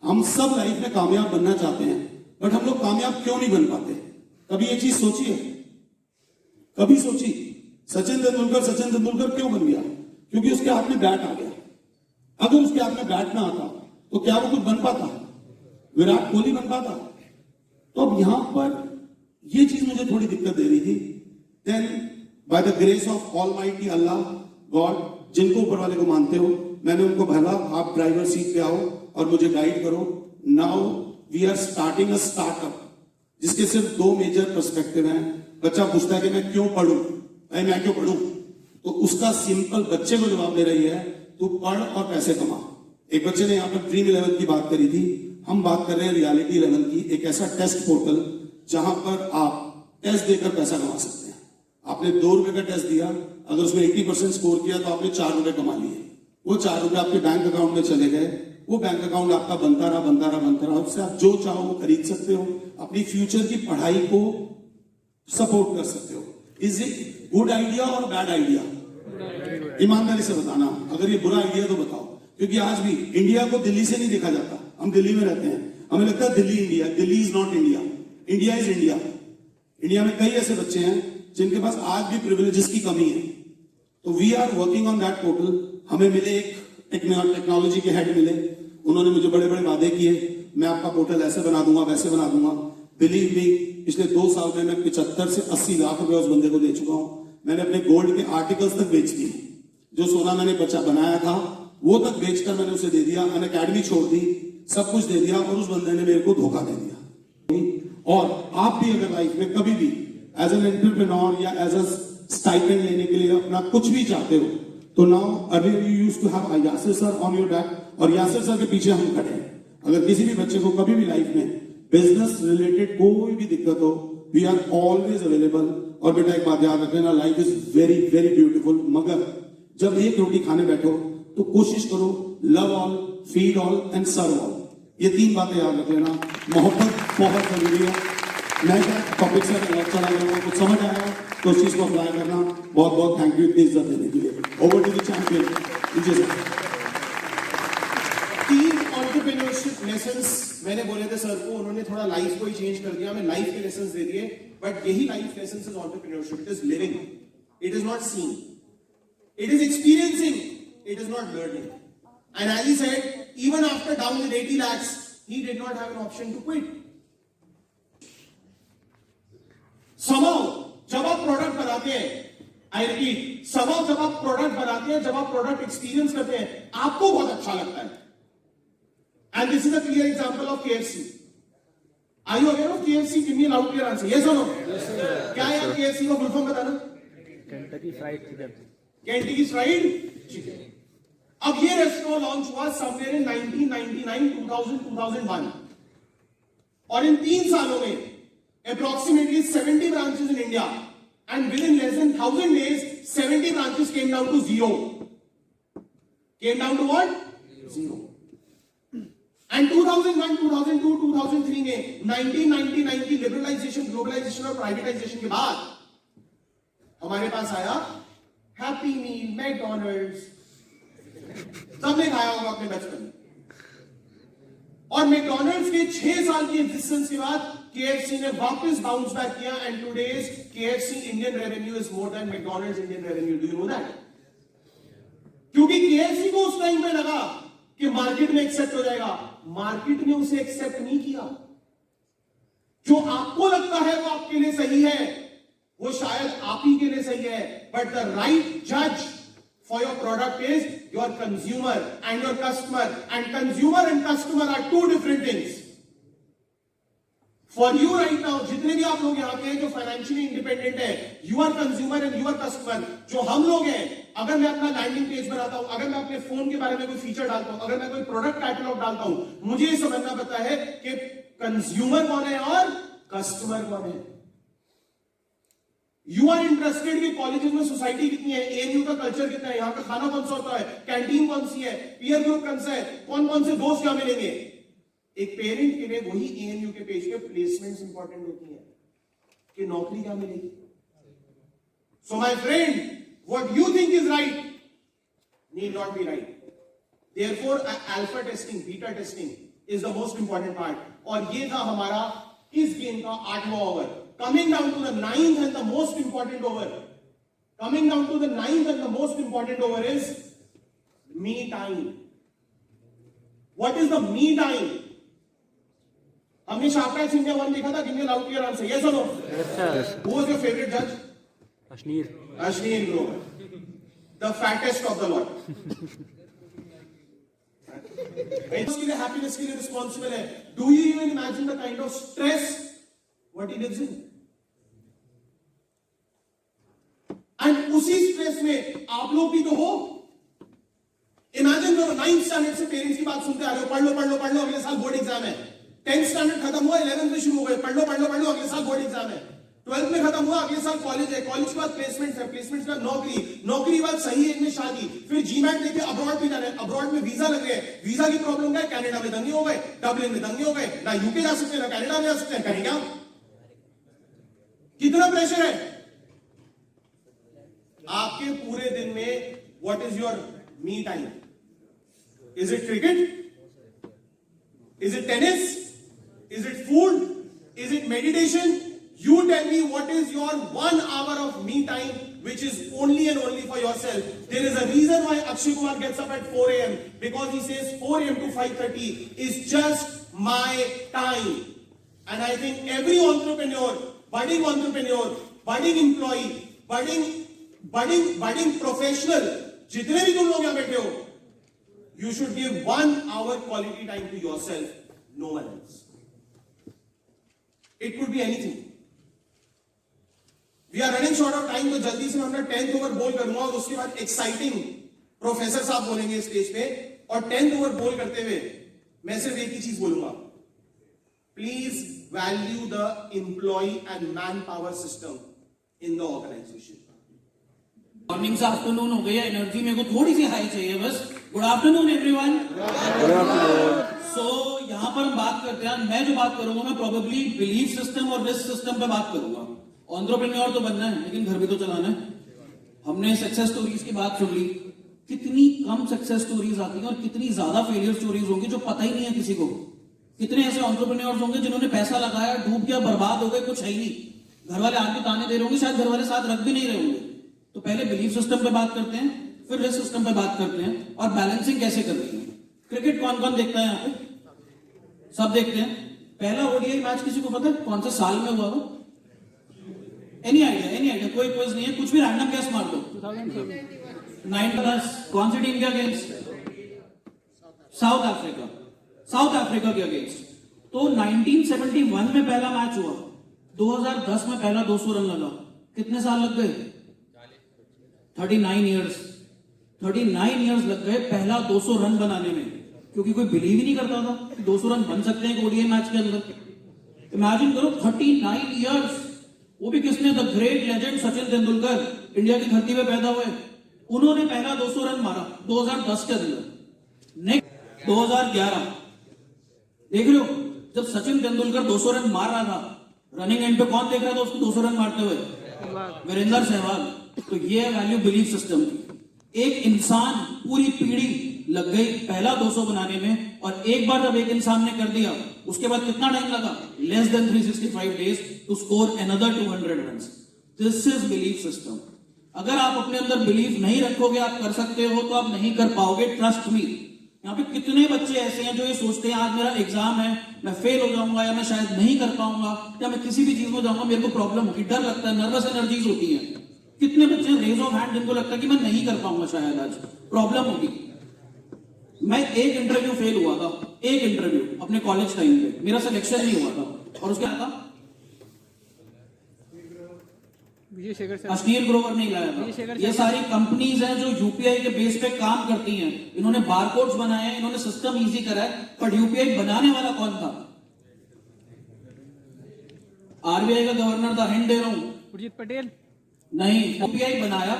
हम सब लाइफ में कामयाब बनना चाहते हैं, बट हम लोग कामयाब क्यों नहीं बन पाते? कभी ये चीज सोची है? कभी सोची सचिन तेंदुलकर क्यों बन गया? क्योंकि उसके हाथ में बैट आ गया। अगर उसके हाथ में बैट ना आता तो क्या वो कुछ बन पाता? विराट कोहली बन पाता? तो अब यहां पर ये चीज मुझे थोड़ी दिक्कत दे रही थी। Then by the grace of almighty Allah God, जिनको ऊपर वाले को मानते हो, मैंने उनको भला आप ड्राइवर सीट पे आओ और मुझे गाइड करो। Now we are starting a startup जिसके सिर्फ 2 मेजर पर्सपेक्टिव हैं। बच्चा पूछता है कि मैं क्यों पढ़ूं, भाई मैं क्यों पढ़ूं? तो उसका सिंपल बच्चे को जवाब दे रही है, तू पढ़ और पैसे कमा। एक बच्चे ने यहाँ पर ड्रीम 11 की बात करी थी, हम बात कर रहे हैं रियलिटी 11 की, एक ऐसा टेस्ट पोर्टल जहां पर आप टेस्ट देकर पैसा कमा सकते हैं। आपने 2 रुपए का टेस्ट दिया, अगर उसमें 80% स्कोर किया तो आपने 4 रुपए कमा लिए। वो 4 रुपए आपके बैंक अकाउंट में चले गए, वो बैंक अकाउंट आपका बनता रहा, उससे आप जो चाहो वो खरीद सकते हो, अपनी फ्यूचर की पढ़ाई को सपोर्ट कर सकते हो। इज इट गुड आइडिया और बैड आइडिया? ईमानदारी से बताना, अगर ये बुरा आइडिया तो बताओ, क्योंकि आज भी इंडिया को दिल्ली से नहीं देखा जाता। हम दिल्ली में रहते हैं, हमें लगता है Delhi India, Delhi is not India, India is India. India में कई ऐसे बच्चे हैं जिनके पास आज भी प्रिविलेजेस की कमी है। तो we are working on that portal. हमें मिले एक टेक्नोलॉजी के हेड मिले, उन्होंने मुझे बड़े बड़े वादे किए, मैं आपका पोर्टल ऐसे बना दूंगा वैसे बना दूंगा। बिलीव मी, पिछले 2 साल में मैं 75 से 80 लाख रुपए उस बंदे को दे चुका हूं। मैंने अपने गोल्ड के आर्टिकल्स तक बेच दिए, जो सोना मैंने बच्चा बनाया था वो तक बेचकर मैंने उसे दे दिया। मैंने अकेडमी छोड़ दी, सब कुछ दे दिया, और उस बंदे ने मेरे को धोखा दे दिया। और आप भी अगर लाइफ में कभी भी एज एन एंटरप्रेन्योर या एज अ स्टाइपेंड लेने के लिए अपना कुछ भी चाहते हो, तो now earlier you used to have Yasir sir on your back, और यासिर सर के पीछे हम खड़े हैं। अगर किसी भी बच्चे को कभी भी लाइफ में बिजनेस रिलेटेड कोई भी दिक्कत हो, वी आर ऑलवेज अवेलेबल। और बेटा एक बात याद रखना, life is very very beautiful, मगर जब एक रोटी खाने बैठो तो कोशिश करो love all, feed all and serve all. ये 3 बातें याद रख लेना। मोहब्बत बहुत जरूरी है। मैं क्या टॉपिक से लेक्चर आ गया, कुछ समझ आया तो उस चीज को अप्लाई करना। बहुत बहुत थैंक यू इतनी इज्जत देने के लिए। Over to the champion. 3 entrepreneurship lessons मैंने बोले थे सर को, उन्होंने थोड़ा लाइफ को ही चेंज कर दिया, हमें लाइफ के लेसन्स दे दिए। बट यही life lessons is entrepreneurship. It is living, it is not seeing, it is experiencing, it is not learning. And as he said, even after down with 80 lakhs, he did not have an option to quit. Somehow, जब आप product बनाते हैं, I repeat, somehow जब आप product बनाते हैं, जब आप प्रोडक्ट एक्सपीरियंस करते हैं, आपको बहुत अच्छा लगता है. And this is a clear example of KFC. Are you aware of KFC? Give me a loud clear answer. Yes or no? Yes sir. क्या है KFC का फुल फॉर्म बताना? Kentucky Fried Chicken. Kentucky Fried Chicken. अब ये restaurant launch हुआ somewhere in 1999, 2000, 2001, और इन 3 सालों में approximately 70 branches in India, and within less than 1000 days 70 branches came down to 0. Came down to what? 0. And 2001, 2002, 2003 में 1999 की लिबरलाइजेशन, ग्लोबलाइजेशन और प्राइवेटाइजेशन के बाद हमारे पास आया हैप्पी मील, मैकडॉनल्ड्स, सबने खाया होगा अपने बचपन में। और मैकडॉनल्ड्स के 6 साल की एग्जिस्टेंस के बाद केएफसी ने वापस बाउंस बैक किया, and today's KFC Indian revenue is more than McDonald's Indian revenue. Do you know that? क्योंकि केएफसी को उस टाइम पे लगा कि मार्केट में एक्सेप्ट हो जाएगा, मार्केट ने उसे एक्सेप्ट नहीं किया। जो आपको लगता है वो आपके लिए सही है, वो शायद आप ही के लिए सही है, बट द राइट जज for your product is your consumer and your customer, and consumer and customer are 2 different things. For you right now, जितने भी आप लोग यहाँ पे हैं जो फाइनेंशियली इंडिपेंडेंट है, you are consumer and you are customer. जो हम लोग हैं, अगर मैं अपना लैंडिंग पेज बनाता हूं, अगर मैं अपने फोन के बारे में कोई फीचर डालता हूं, अगर मैं कोई प्रोडक्ट कैटलॉग डालता हूं, मुझे ये समझना पड़ता है कि कंज्यूमर कौन है और कस्टमर कौन है। यू आर इंटरेस्टेड कि कॉलेजेस में सोसाइटी कितनी है, एएनयू का कल्चर कितना है, यहाँ का खाना कौन सा होता है, कैंटीन कौन सी है, पीयर ग्रुप कौन सा है, कौन कौन से दोस्त क्या मिलेंगे। एक पेरेंट के लिए वही एएनयू के पेज पे प्लेसमेंट्स इंपॉर्टेंट होती है कि नौकरी क्या मिलेगी। So my friend, what you think is right need not be right. Therefore alpha testing, beta testing is the most important part. और ये था हमारा इस गेम का 8वां over. Coming down to the 9th and the most important over. Coming down to the 9th and the most important over is me time. What is the me time? हमने Shark Tank India 1 देखा था, give me a loud clear answer. Yes or no? Yes sir. Who was your favorite judge? Ashneer. Ashneer Grover. The fattest of the lot. उसके लिए happiness के लिए responsible है. Do you even imagine the kind of stress what he lives in? And उसी stress में आप लोग भी तो हो। इमेजिन करो 9th स्टैंडर्ड से पेरेंट्स की बात सुनते आ रहे हो, पढ़ लो पढ़ लो पढ़ लो, अगले साल बोर्ड एग्जाम है। 10th स्टैंडर्ड खत्म हुआ, 11th में शुरू हो गए, पढ़ लो पढ़ लो पढ़ लो, अगले साल बोर्ड एग्जाम है। 12th में खत्म हुआ, अगले साल कॉलेज है, कॉलेज के बाद प्लेसमेंट्स है, प्लेसमेंट्स के बाद नौकरी, नौकरी के बाद सही एज में शादी, फिर जीमैट लेके अब्रॉड भी जाना है, अब्रॉड में वीजा लग गए, वीजा की प्रॉब्लम है, कनाडा में दंगे हो गए, डबलिन में दंगे हो गए, ना यूके जा सकते हैं ना कनाडा में जा सकते हैं, करेंगे आप? कितना प्रेशर है आपके पूरे दिन में। What is your me time? Is it cricket? Is it tennis? Is it food? Is it meditation? You tell me what is your 1 hour of me time, which is only and only for yourself. There is a reason why Akshay Kumar gets up at 4 a.m. because he says 4 a.m. to 5:30 is just my time. And I think every entrepreneur, budding employee, budding professional, जितने भी तुम लोग यहाँ बैठे हो, you should give 1 hour quality time to yourself, no one else. It could be anything. We are running short of time, तो जल्दी से मैं अपना 10th ओवर बोल करूंगा और उसके बाद एक्साइटिंग प्रोफेसर साहब बोलेंगे स्टेज पे, और 10th ओवर बोल करते हुए मैं सिर्फ एक ही चीज बोलूंगा, please value the employ and man power system in the organisation. Morning से आफ्टरनून हो गई है, एनर्जी मेरे को थोड़ी सी हाई चाहिए बस. Good afternoon everyone. सो यहाँ पर हम बात करते हैं, मैं जो बात करूंगा मैं प्रोबेबली बिलीफ सिस्टम और रिस्क सिस्टम पे बात करूंगा. एंटरप्रेन्योर तो बनना है लेकिन घर भी तो चलाना है. हमने सक्सेस स्टोरीज की बात सुन ली, कितनी कम सक्सेस स्टोरीज आती हैं और कितनी ज्यादा फेलियर स्टोरीज होंगी जो पता ही नहीं है किसी को. कितने ऐसे एंटरप्रेन्योर्स होंगे जिन्होंने पैसा लगाया, डूब गया, बर्बाद हो गए, कुछ है ही नहीं. घर वाले आके ताने दे रहे होंगे, शायद घर वाले साथ रख भी नहीं रहे होंगे. तो पहले बिलीफ सिस्टम पे बात करते हैं, फिर रिस्क सिस्टम पे बात करते हैं, और बैलेंसिंग कैसे करनी है. क्रिकेट कौन कौन देखता है यहाँ पे? सब देखते हैं. पहला ओडीआई मैच किसी को पता है कौन से साल में हुआ था? Any idea? कोई क्विज नहीं है, कुछ भी रैंडम गैस मार दो. 9+. कौन सी टीम के अगेंस्ट? साउथ अफ्रीका के अगेंस्ट. तो 1971 में पहला मैच हुआ, 2010 में पहला 200 रन लगा. कितने साल लग गए? 39 इयर्स लग गए पहला 200 रन बनाने में, क्योंकि कोई बिलीव ही नहीं करता था कि 200 रन बन सकते हैं ओडीआई मैच के अंदर. इमेजिन करो 39 इयर्स. वो भी किसने? The great legend Sachin Tendulkar, India की धरती पे पैदा हुए, उन्होंने पहला 200 रन मारा 2010 के अंदर. नेक्स्ट 2011 देख रहे हो, जब सचिन तेंदुलकर 200 रन मार रहा था, रनिंग एंड पे कौन देख रहा था उसको 200 रन मारते हुए? वीरेंद्र सहवाग. तो ये है वैल्यू बिलीफ सिस्टम की. एक इंसान, पूरी पीढ़ी लग गई पहला 200 बनाने में, और एक बार जब एक इंसान ने कर दिया, उसके बाद कितना टाइम लगा? Less than 365 days to score another 200 runs. This is belief system. अगर आप अपने अंदर बिलीफ नहीं रखोगे आप कर सकते हो, तो आप नहीं कर पाओगे. Trust me. यहाँ पे कितने बच्चे ऐसे हैं जो ये सोचते हैं आज मेरा एग्जाम है, मैं फेल हो जाऊंगा, या मैं शायद नहीं कर पाऊंगा, या मैं किसी भी चीज में जाऊंगा मेरे को प्रॉब्लम होगी, डर लगता है, नर्वस एनर्जीज होती है. कितने बच्चे रेज ऑफ हैंड जिनको लगता है कि मैं नहीं कर पाऊंगा, शायद आज प्रॉब्लम होगी. मैं एक इंटरव्यू फेल हुआ था, एक इंटरव्यू अपने कॉलेज टाइम पे, मेरा सिलेक्शन नहीं हुआ था, और उसके था अश्नील ग्रोवर नहीं लाया था. ये सारी कंपनीज हैं जो यूपीआई के बेस पे काम करती हैं. इन्होंने बारकोड्स बनाए हैं, इन्होंने सिस्टम इजी करा है, पर यूपीआई बनाने वाला कौन था? आरबीआई का गवर्नर था. हिंट दे रहा हूं, उर्जित पटेल नहीं. यूपीआई बनाया,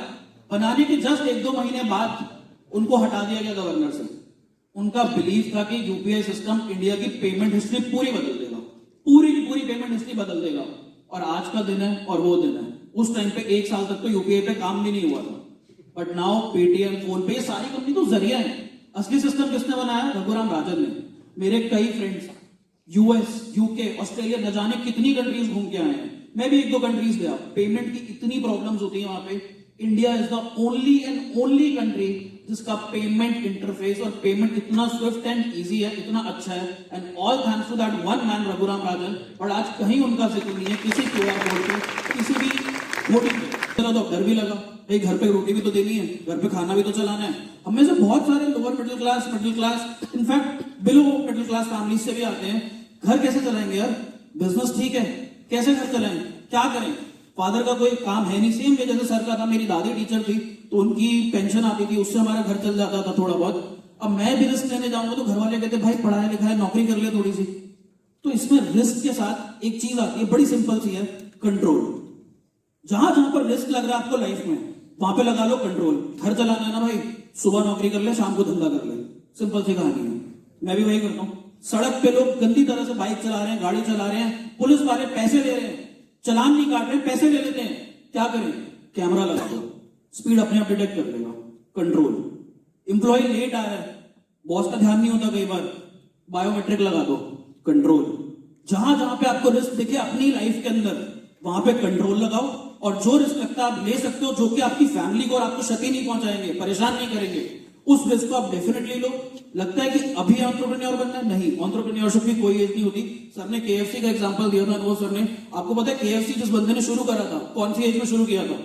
बनाने के जस्ट 1-2 महीने बाद उनको हटा दिया गया गवर्नर से. उनका बिलीफ था कि यूपीआई सिस्टम इंडिया की पेमेंट हिस्ट्री पूरी बदल देगा, पूरी की पूरी पेमेंट हिस्ट्री बदल देगा. और आज का दिन है और वो दिन है. उस टाइम पे 1 साल तक तो यूपीआई पे काम भी नहीं हुआ था, बट नाउ पेटीएम, फोन पे, सारी कंपनी तो जरिया है. असली सिस्टम किसने बनाया? रघुराम राजन ने. मेरे कई फ्रेंड्स यूएस, यूके, ऑस्ट्रेलिया, न जाने कितनी कंट्रीज घूम के आए हैं. मैं भी 1-2 कंट्रीज गया. पेमेंट की इतनी प्रॉब्लम्स होती है वहां पे. India is the only and only country जिसका पेमेंट इंटरफेस और पेमेंट इतना स्विफ्ट एंड इजी है, इतना अच्छा है, and all thanks to that one man Raghuram Rajan. और आज कहीं उनका जिक्र नहीं है किसी क्यूआर कोड पे, किसी भी होर्डिंग पे. चलो तो डर भी लगा, भाई घर पे रोटी भी तो देनी है, घर पे खाना भी तो चलाना है. हमें से बहुत सारे lower middle class, in fact below middle class family से भी आते हैं. घर कैसे चलाएंगे यार? बिजनेस ठीक है, कैसे घर चलाएंगे, क्या करें? फादर का कोई काम है नहीं. सेम जैसे सर का था, मेरी दादी टीचर थी तो उनकी पेंशन आती थी, उससे हमारा घर चल जाता था थोड़ा बहुत. अब मैं भी रिस्क लेने जाऊंगा तो घर वाले कहते भाई पढ़ाया लिखा है, नौकरी कर लिया थोड़ी सी. तो इसमें रिस्क के साथ एक चीज आती है, बड़ी सिंपल सी है, कंट्रोल. जहां जहां पर रिस्क लग रहा है आपको लाइफ में, वहां पे लगा लो कंट्रोल. घर चलाना है ना भाई, सुबह नौकरी कर ले, शाम को धंधा कर ले. सिंपल सी कहानी है. मैं भी वही करता हूँ. सड़क पे लोग गंदी तरह से बाइक चला रहे हैं, गाड़ी चला रहे हैं, पुलिस वाले पैसे ले रहे हैं, चलान नहीं काट रहे, पैसे ले लेते हैं. क्या करें? कैमरा लगा दो, स्पीड अपने आप डिटेक्ट कर लेगा. कंट्रोल. एम्प्लॉय लेट आ रहा है, बॉस का ध्यान नहीं होता कई बार, बायोमेट्रिक लगा दो. कंट्रोल. जहां जहां पे आपको रिस्क दिखे अपनी लाइफ के अंदर, वहां पे कंट्रोल लगाओ और जो रिस्क लगता है आप ले सकते हो, जो कि आपकी फैमिली को और आपको क्षति नहीं पहुंचाएंगे, परेशान नहीं करेंगे, उस रिस्क को आप डेफिनेटली लो। लगता है कि अभी एंटरप्रेन्योर बनना है, नहीं, एंटरप्रेन्योरशिप की कोई एज नहीं होती। सर ने केएफसी का एग्जांपल दिया था, अनुभव सर ने। आपको पता है केएफसी जिस बंदे ने शुरू करा था, कौन सी एज में शुरू किया था?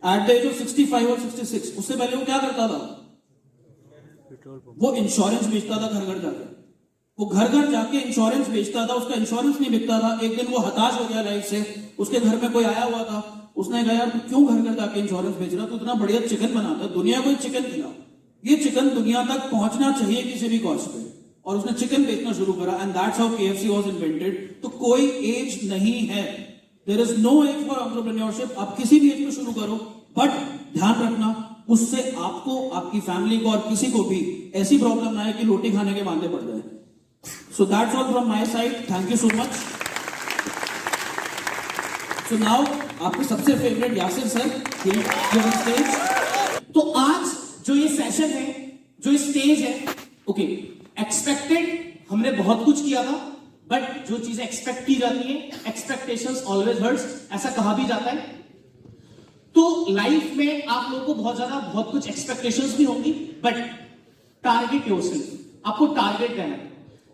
एट द एज ऑफ 65 और 66। उससे पहले वो क्या करता था? वो इंश्योरेंस बेचता था घर घर जाके। वो घर घर जाके इंश्योरेंस बेचता था, उसका इंश्योरेंस नहीं बिकता था। एक दिन वो हताश हो गया लाइफ से, उसके घर में कोई आया हुआ था, उसने कहा यार तू क्यों घर घर जाके इंश्योरेंस बेच रहा, तू इतना बढ़िया चिकन बनाता है, दुनिया को चिकन खिला, ये चिकन दुनिया तक पहुंचना चाहिए किसी भी कॉस्ट पे। और उसने चिकन बेचना शुरू करा, and that's how KFC was invented. तो कोई एज नहीं है, there is no age for entrepreneurship. आप किसी भी एज में शुरू करो, बट ध्यान रखना उससे आपको, आपकी फैमिली को और किसी को भी ऐसी प्रॉब्लम ना आए कि रोटी खाने के वांदे पड़ जाए। So that's all from my side, thank you so much. So now आपके सबसे फेवरेट यासिर सर स्टेज। तो आज जो ये सेशन है, जो स्टेज है, ओके, एक्सपेक्टेड हमने बहुत कुछ किया था, बट जो चीजें एक्सपेक्ट की जाती है, एक्सपेक्टेशंस ऑलवेज हर्ट्स, ऐसा कहा भी जाता है। तो लाइफ में आप लोगों को बहुत कुछ एक्सपेक्टेशंस भी होंगी, बट टारगेट योरसेल्फ, आपको टारगेट रहना है।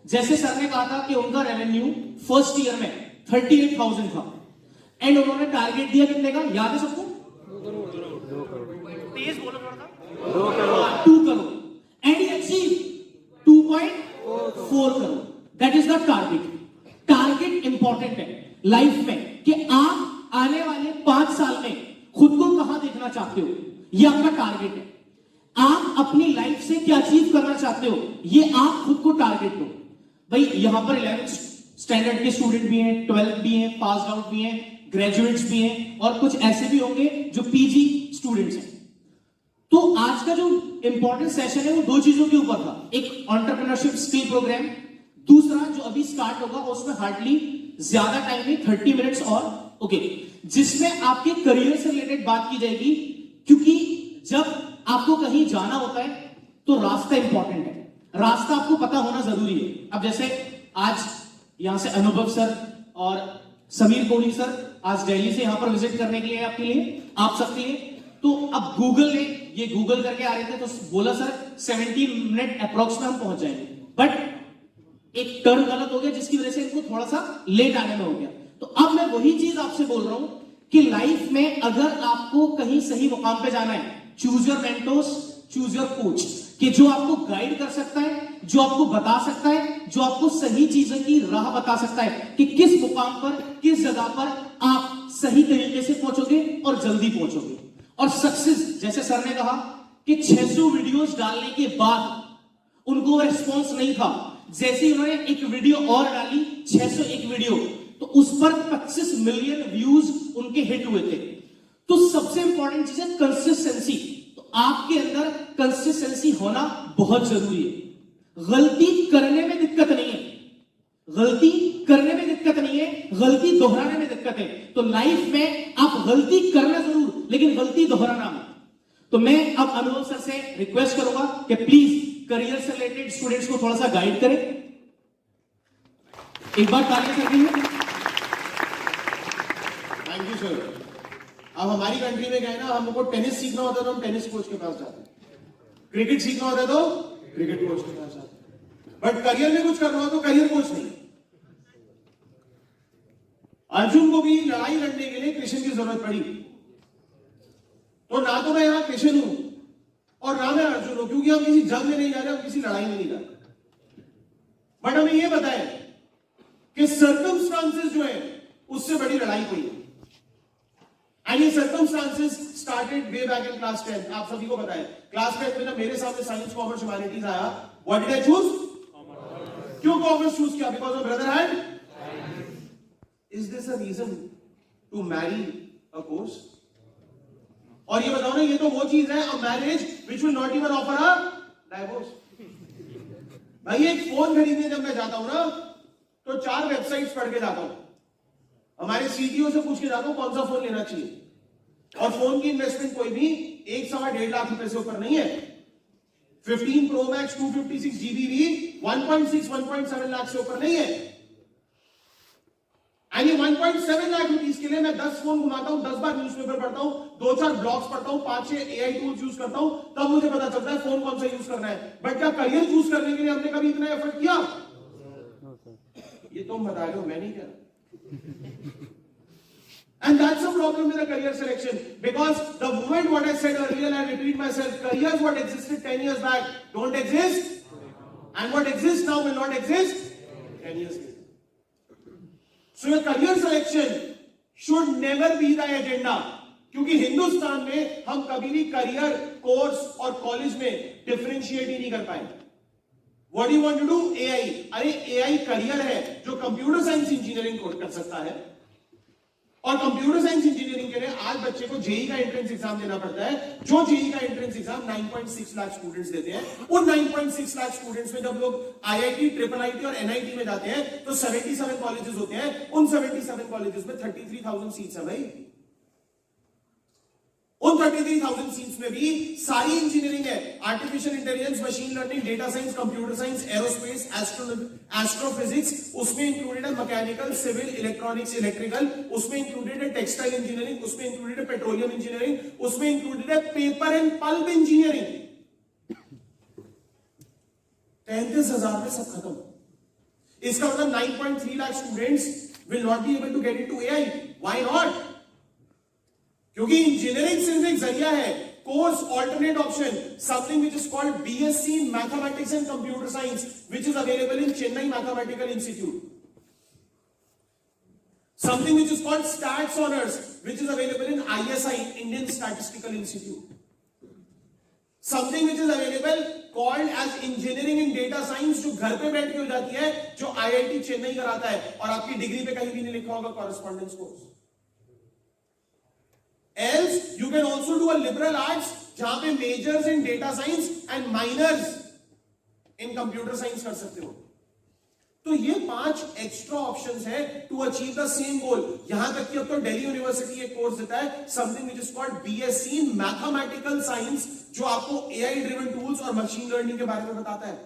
जैसे सर ने कहा था कि उनका रेवेन्यू फर्स्ट ईयर में 38,000 था, एंड उन्होंने टारगेट दिया कितने का, याद है सबको? तेज बोलो थोड़ा सा। 2 crore, and he achieve 2.4 crore. That is the target. Target important है लाइफ में, कि आप आने वाले 5 साल में खुद को कहां देखना चाहते हो, ये आपका टारगेट है। आप अपनी लाइफ से क्या अचीव करना चाहते हो, ये आप खुद को टारगेट दो। भाई यहां पर 11th स्टैंडर्ड के स्टूडेंट भी हैं, 12th भी हैं, पास आउट भी हैं, ग्रेजुएट्स भी हैं, और कुछ ऐसे भी होंगे जो पीजी स्टूडेंट्स हैं। तो आज का जो इंपॉर्टेंट सेशन है वो 2 चीजों के ऊपर था। एक एंटरप्रेन्योरशिप स्किल प्रोग्राम, दूसरा जो अभी स्टार्ट होगा उसमें हार्डली ज्यादा टाइम नहीं, 30 मिनट्स और, ओके, जिसमें आपके करियर से रिलेटेड बात की जाएगी। क्योंकि जब आपको कहीं जाना होता है तो रास्ता इंपॉर्टेंट है, रास्ता आपको पता होना जरूरी है। अब जैसे आज यहां से अनुभव सर और समीर कोहली सर आज दिल्ली से यहां पर विजिट करने के लिए, आपके लिए, आप सबके लिए। तो अब गूगल ने ये गूगल करके आ रहे थे, तो बोला सर 17 मिनट अप्रोक्स में हम पहुंच जाएंगे, बट एक टर्न गलत हो गया जिसकी वजह से इनको थोड़ा सा लेट आने में हो गया। तो अब मैं वही चीज आपसे बोल रहा हूं कि लाइफ में अगर आपको कहीं सही मुकाम पे जाना है, choose your mentors, choose your coach, कि जो आपको गाइड कर सकता है, जो आपको बता सकता है, जो आपको सही चीजों की राह बता सकता है कि किस मुकाम पर, किस जगह पर आप सही तरीके से पहुंचोगे और जल्दी पहुंचोगे। और सक्सेस, जैसे सर ने कहा कि 600 वीडियोस डालने के बाद उनको रिस्पॉन्स नहीं था, जैसे ही उन्होंने एक वीडियो और डाली, 601 वीडियो, तो उस पर 25 मिलियन व्यूज उनके हिट हुए थे। तो सबसे इंपॉर्टेंट चीज है कंसिस्टेंसी। तो आपके अंदर कंसिस्टेंसी होना बहुत जरूरी है। गलती करने में दिक्कत नहीं है, गलती करने में दिक्कत नहीं है, गलती दोहराने में दिक्कत है। तो लाइफ में आप गलती करना जरूर, लेकिन गलती दोहराना मत। तो मैं अब अनुभव सर से रिक्वेस्ट करूंगा कि प्लीज करियर से रिलेटेड स्टूडेंट्स को थोड़ा सा गाइड करें। एक बार तालियां कर दीजिए। Thank you sir. अब हमारी कंट्री में क्या है ना, हमको टेनिस सीखना होता है तो हम टेनिस कोच के पास जाते हैं, क्रिकेट सीखना होता है तो क्रिकेट कोच के पास जाते हैं, बट करियर में कुछ करना हो तो करियर कोच नहीं। अर्जुन को भी लड़ाई लड़ने के लिए कृष्ण की जरूरत पड़ी, तो ना तो मैं यहां कृष्ण हूं और ना मैं अर्जुन हूं, क्योंकि हम किसी जंग में नहीं जा रहे, हम किसी लड़ाई में नहीं जा रहे। बट हमें यह बताया कि सर्कमस्टांसेस जो है उससे बड़ी लड़ाई कोई है। एंड ये circumstances started way back in class 10। आप सभी को पता है क्लास 10 में जब मेरे सामने साइंस, कॉमर्स, ह्यूमैनिटीज आया, व्हाट डिड आई चूज? क्यों कॉमर्स चूज किया? Because of brother had. Is this a reason to marry a course? और ये बताओ ना, ये तो वो चीज है, a marriage which will not even offer a divorce. भाई एक फोन खरीदने जब मैं जाता हूं ना, तो 4 वेबसाइट्स पढ़ के जाता हूं, हमारे सीटीओ से पूछ के जाता हूं कौन सा फोन लेना चाहिए। और फोन की इन्वेस्टमेंट कोई भी 1-1.5 लाख रुपए से ऊपर नहीं है। 15 प्रो मैक्स 256 जीबी भी 1.6-1.7 लाख से ऊपर नहीं है। एंड ये 1.7 लाख रुपीस के लिए मैं 10 फोन घुमाता हूं, 10 बार न्यूज़पेपर पढ़ता हूं, 2-4 ब्लॉग्स पढ़ता हूं, 5-6 एआई टूल्स यूज करता हूं, तब मुझे पता चलता है फोन कौन सा यूज करना है। बट क्या करियर चूज करने के लिए हमने कभी इतना एफर्ट किया? ये तुम बता रहे हो, मैं नहीं कह रहा। And that's the problem with the career selection, because the moment what I said earlier, I repeat myself, careers what existed 10 years back don't exist, and what exists now will not exist 10 years later. So your career selection should never be the agenda, क्योंकि हिंदुस्तान में हम कभी भी career course और college में differentiate ही नहीं कर पाए। What do you want to do? AI. अरे AI करियर है जो कंप्यूटर साइंस इंजीनियरिंग कर सकता है, और कंप्यूटर साइंस इंजीनियरिंग के लिए आज बच्चे को जेई का एंट्रेंस एग्जाम देना पड़ता है, जो जेई का एंट्रेंस एग्जाम 9.6 लाख स्टूडेंट्स देते हैं। उन 9.6 लाख स्टूडेंट्स में जब लोग आईआईटी, ट्रिपल आईटी और एनआईटी में जाते हैं तो 77 कॉलेजेस होते हैं। उन 77 कॉलेजेस में 33,000 सीट्स है भाई। उन 33,000 सीट्स में भी सारी इंजीनियरिंग है, artificial intelligence, machine learning, data science, computer science, aerospace, astrophysics, उसमें इंक्लूडेड है मैकेनिकल, सिविल, इलेक्ट्रॉनिक्स, इलेक्ट्रिकल, उसमें इंक्लूडेड है टेक्सटाइल इंजीनियरिंग, उसमें इंक्लूडेड है पेट्रोलियम इंजीनियरिंग, उसमें इंक्लूडेड है पेपर एंड पल्प इंजीनियरिंग। 33,000 में सब खत्म। इसका मतलब 9.3 lakh students will not be able to get into AI. Why not? क्योंकि इंजीनियरिंग सिर्फ एक जरिया है, course alternate option, something which is called BSc in mathematics and computer science, which is available in Chennai mathematical institute, something which is called stats honours, which is available in ISI, Indian statistical institute, something which is available called as engineering in data science, जो घर पे बैठ के हो जाती है, जो IIT Chennai कराता है, और आपकी डिग्री पे कहीं भी नहीं लिखा होगा correspondence course. Else you can also do a liberal arts जहां पे majors in data science and minors in computer science कर सकते हो। तो ये 5 एक्स्ट्रा ऑप्शंस है to achieve the same goal. यहां तक कि अब तो दिल्ली यूनिवर्सिटी एक कोर्स देता है, something which is called BSc in mathematical science, जो आपको एआई ड्रिवन टूल्स और मशीन लर्निंग के बारे में बताता है।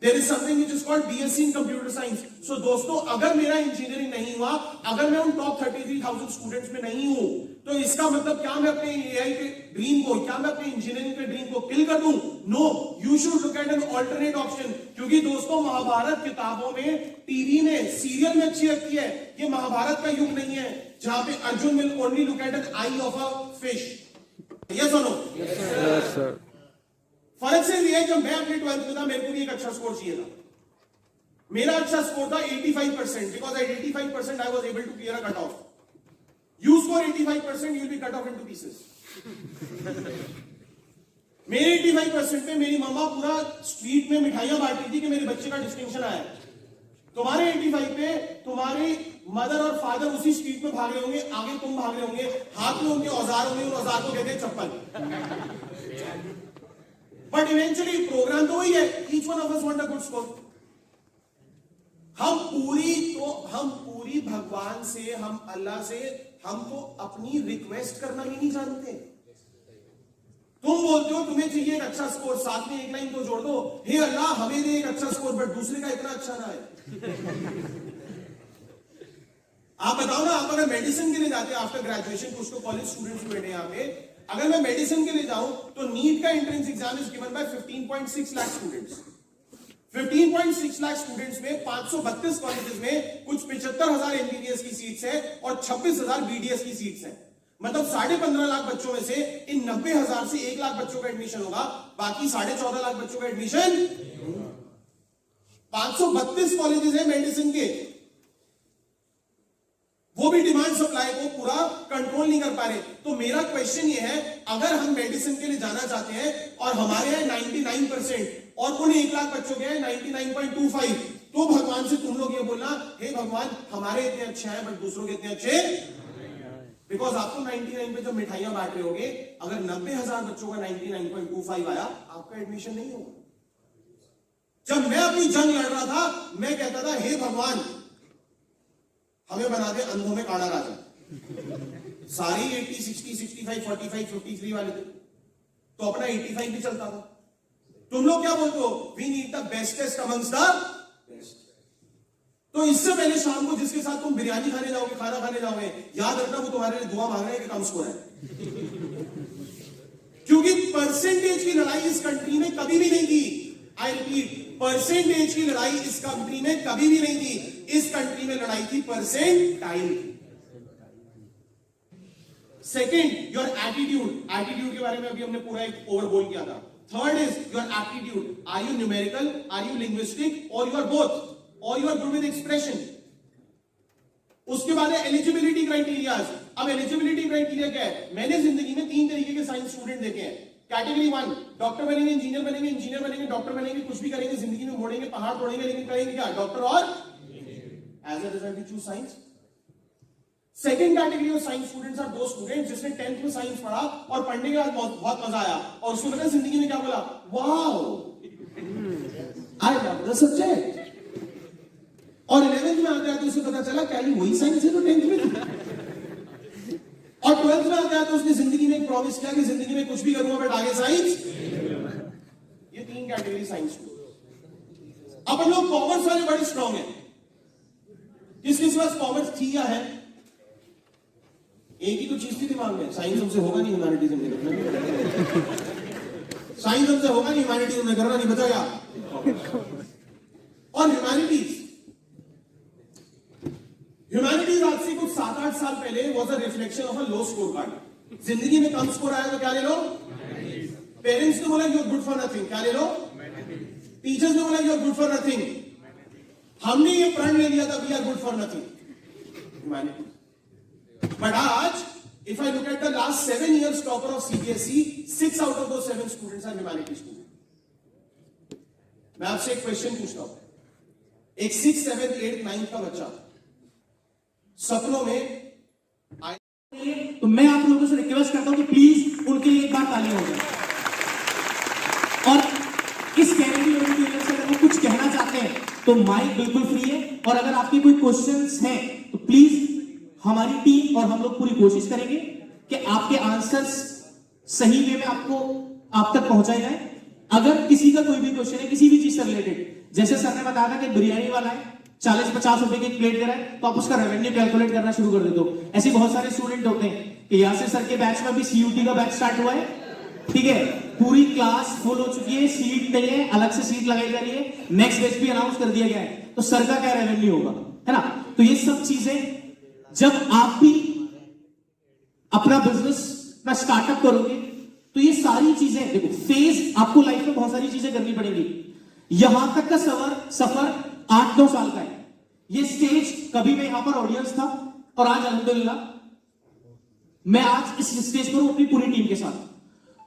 There is something which is called BSc in computer science. So दोस्तों, अगर मेरा इंजीनियरिंग नहीं हुआ, अगर मैं उन टॉप 33,000 स्टूडेंट्स में नहीं हूं, तो इसका मतलब क्या मैं अपने एआई के ड्रीम को, क्या मैं अपने इंजीनियरिंग के ड्रीम को किल कर दूं? No, you should look at an alternate option. क्योंकि दोस्तों, महाभारत किताबों में, टीवी में, सीरियल में अच्छी लगती है। ये महाभारत का युग नहीं है जहां पे Arjun will only look at an eye of a fish. Yes और नो? Yes sir. फर्क सिर्फ ये है, जब मैं अपने 12th में था, मेरे को भी एक अच्छा स्कोर चाहिए था। मेरा अच्छा स्कोर था 85%, because at 85% I was able to clear a cut off. You score 85%, you will be cut off into pieces. मेरे 85% में मेरी मम्मा पूरा स्ट्रीट में मिठाइयां बांटती थी कि मेरे बच्चे का डिस्टिंक्शन आया। तुम्हारे 85 पे तुम्हारे मदर और फादर उसी स्ट्रीट में भाग रहे होंगे, आगे तुम भाग रहे होंगे, हाथ में उनके औजार होंगे, उन औजार को कहते हैं चप्पल। बट इवेंचुअली प्रोग्राम तो वही है, each one of us want a good score. हम पूरी भगवान से, हम अल्लाह से, हमको अपनी रिक्वेस्ट करना ही नहीं जानते। तुम बोलते हो तुम्हें चाहिए एक अच्छा स्कोर, साथ में एक लाइन तो जोड़ दो, हे अल्लाह हमें दे एक अच्छा स्कोर, बट दूसरे का इतना अच्छा ना है। आप बताओ ना, आप अगर मेडिसिन के लिए जाते हैं आफ्टर ग्रेजुएशन, कुछ तो कॉलेज स्टूडेंट्स बैठे यहाँ पे, अगर मैं मेडिसिन के लिए जाऊं तो नीट का entrance exam is given by 15.6 lakh students. 15.6 lakh students में 532 कॉलेजेस में कुछ 75,000 एमबीबीएस की सीट्स है और 26,000 बीडीएस की सीट्स है। मतलब 15.5 लाख बच्चों में से इन 90,000 से 1 लाख बच्चों का एडमिशन होगा, बाकी 14.5 लाख बच्चों का एडमिशन। 532 कॉलेजेस है मेडिसिन के, वो भी डिमांड सप्लाई को पूरा कंट्रोल नहीं कर पा रहे। तो मेरा क्वेश्चन ये है, अगर हम मेडिसिन के लिए जाना चाहते हैं और हमारे यहाँ 99% और उन 1 लाख बच्चों के 99.25, तो भगवान से तुम लोग ये बोलना, हे भगवान हमारे इतने अच्छे हैं बट दूसरों के इतने अच्छे, बिकॉज आपको 99 पे जब मिठाइयां बांट रहे होगे, अगर 90,000 बच्चों का 99.25 आया, आपका एडमिशन नहीं होगा। जब मैं अपनी जंग लड़ रहा था, मैं कहता था, हे भगवान हमें बना दे अंधों में काड़ा राजा। सारी 80, 60, 65, 45, 53 वाले थे, तो अपना 85 भी चलता था। तुम लोग क्या बोलते हो? We need the bestest amongst the best. तो इससे पहले शाम को जिसके साथ तुम बिरयानी खाने जाओगे, खाना खाने जाओगे, याद रखना वो तुम्हारे लिए दुआ मांग रहे हैं कि कम स्कोर है। क्योंकि परसेंटेज की लड़ाई इस कंट्री में कभी भी नहीं थी। आई रिपीट, परसेंटेज की लड़ाई इस कंट्री में कभी भी नहीं थी। इस कंट्री में लड़ाई थी परसेंटाइल की। Second, your attitude. एटीट्यूड के बारे में अभी हमने पूरा एक ओवरबोल किया था। Third is your aptitude. Are you numerical, are you linguistic, और यू आर बोथ, और you are good with expression. उसके बाद है एलिजिबिलिटी क्राइटेरियाज। अब एलिजिबिलिटी क्राइटेरिया क्या है? मैंने जिंदगी में 3 तरीके के साइंस स्टूडेंट देखे हैं। कैटेगरी 1, डॉक्टर बनेंगे, इंजीनियर बनेंगे, इंजीनियर बनेंगे, डॉक्टर बनेंगे, कुछ भी करेंगे जिंदगी में, मोड़ेंगे, पहाड़ तोड़ेंगे, लेकिन करेंगे क्या? डॉक्टर और as a result choose science. Second category of science students are दो स्टूडेंट्स जिसने 10th में साइंस पढ़ा और पढ़ने के बाद बहुत मजा आया और उसको पता जिंदगी में क्या बोला? Wow, I love the subject. और 11th में आ गया तो उसे पता चला क्या ये वही साइंस है तो 10th में थी। और 12th में आ गया तो उसने जिंदगी में एक प्रॉमिस किया कि जिंदगी में कुछ भी करूंगा बट आगे साइंस। ये 3 कैटेगरी साइंस स्टूडेंट। अपन लोग कॉमर्स वाले बड़े स्ट्रॉन्ग हैं। किसके पास कॉमर्स थी या है? एक ही तो चीज थी दिमाग में, साइंस हमसे होगा नहीं, ह्यूमैनिटीज हमने करना। साइंस हमसे होगा नहीं, ह्यूमैनिटीज हमने करना नहीं, बचा क्या? और ह्यूमैनिटीज आज से कुछ 7-8 साल पहले was a reflection of a low score card. जिंदगी में कम स्कोर आया तो क्या ले लो? पेरेंट्स ने बोला you are good for nothing, क्या ले लो? टीचर्स ने बोला you are good for nothing. हमने ये प्रण ले लिया था we are good for nothing, humanities. But आज, if I look at the last 7 years topper of CBSE, 6 out of those 7 students are humanities students. मैं आपसे एक क्वेश्चन पूछता हूं। एक 6th, 7th, 8th, 9th का बच्चा सपनों में तो मैं आप लोगों से रिक्वेस्ट करता हूं कि प्लीज उनके लिए एक बार तालियां हो जाए। और इस कैटेगरी से अगर वो कुछ कहना चाहते हैं तो माइक बिल्कुल फ्री है, और अगर आपके कोई क्वेश्चंस हैं तो प्लीज हमारी टीम और हम लोग पूरी कोशिश करेंगे कि आपके आंसर्स सही वे में आपको आप तक पहुंचाए जाए। अगर किसी का कोई भी क्वेश्चन है किसी भी चीज से रिलेटेड, जैसे सर ने बताया था कि बिरयानी वाला है 40-50 रुपए की प्लेट दे रहा है तो आप उसका रेवेन्यू कैलकुलेट करना शुरू कर देते हो। ऐसे बहुत सारे स्टूडेंट होते हैं कि यासिर सर के बैच में अभी सीयूटी का बैच स्टार्ट हुआ है, ठीक है, पूरी क्लास फुल हो चुकी है, सीट नहीं है, अलग से सीट लगाई जा रही है, नेक्स्ट बैच भी अनाउंस कर दिया गया है, तो सर का क्या रेवेन्यू होगा, है ना? तो ये सब चीजें जब आप भी अपना बिजनेस में स्टार्टअप करोगे तो ये सारी चीजें देखो, फेज आपको लाइफ में बहुत सारी चीजें करनी पड़ेगी। यहां तक का सफर 8-9 साल का है। ये स्टेज कभी मैं यहां पर ऑडियंस था और आज अल्हम्दुलिल्लाह मैं आज इस स्टेज पर हूं अपनी पूरी टीम के साथ।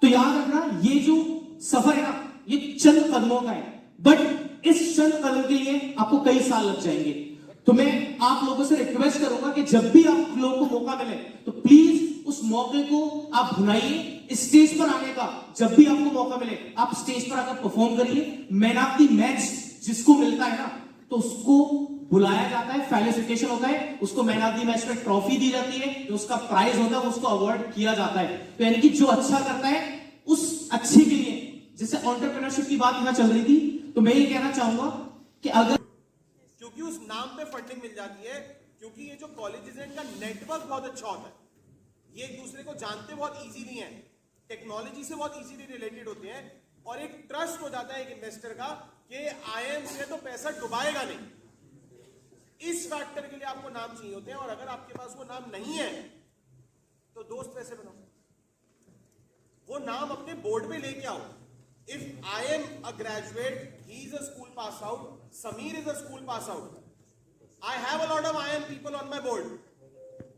तो याद रखना ये जो सफर है ना ये चंद कदमों का है, बट इस चंद कदम के लिए आपको कई साल लग जाएंगे। तो मैं आप लोगों से रिक्वेस्ट करूंगा कि जब भी आप लोगों को मौका मिले तो प्लीज उस मौके को आप भुनाइए। स्टेज पर आने का जब भी आपको मौका मिले आप स्टेज पर आकर परफॉर्म करिए। मैन ऑफ द मैच जिसको मिलता है ना तो उसको बुलाया जाता है, फेलिसिटेशन होता है, उसको मैन ऑफ द मैच में ट्रॉफी दी जाती है, जो उसका प्राइज होता है उसको अवार्ड किया जाता है। तो यानी कि जो अच्छा करता है उस अच्छे के लिए, जैसे एंटरप्रेन्योरशिप की बात यहां चल रही थी, तो मैं ये कहना चाहूंगा कि अगर क्योंकि उस नाम पे फंडिंग मिल जाती है, क्योंकि ये जो कॉलेजेस हैं इनका नेटवर्क बहुत अच्छा होता है, ये एक दूसरे को जानते बहुत इजीली हैं, टेक्नोलॉजी से बहुत इजीली रिलेटेड होते हैं, और एक ट्रस्ट हो जाता है एक इन्वेस्टर का कि आईएम से तो पैसा डुबाएगा नहीं। इस फैक्टर के लिए आपको नाम चाहिए होते हैं, और अगर आपके पास वो नाम नहीं है तो दोस्त कैसे बनाओ? वो नाम अपने बोर्ड पे लेके आओ। If I am a graduate, he is a school pass out, Sameer is a school pass out. I have a lot of IM people on my board,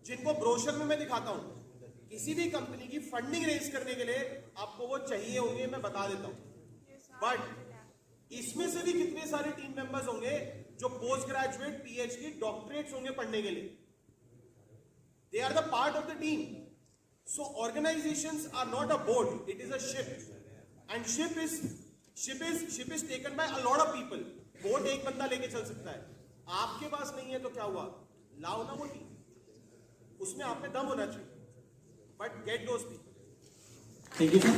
जिनको ब्रोशर में मैं दिखाता हूं। किसी भी कंपनी की फंडिंग रेज करने के लिए आपको वो चाहिए होंगे, मैं बता देता हूं। बट इसमें से भी कितने सारे टीम मेंबर्स होंगे जो पोस्ट ग्रेजुएट, पीएचडी, डॉक्टरेट्स होंगे पढ़ने के लिए। They are the part of the team. So organizations are not a boat; it is a ship. And ship is taken by a lot of people. Boat एक बंदा लेके चल सकता है, आपके पास नहीं है तो क्या हुआ? लाओ ना वो टीम, उसमें आप में दम होना चाहिए, but get those people. Thank you sir.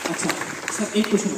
अच्छा सर, एक क्वेश्चन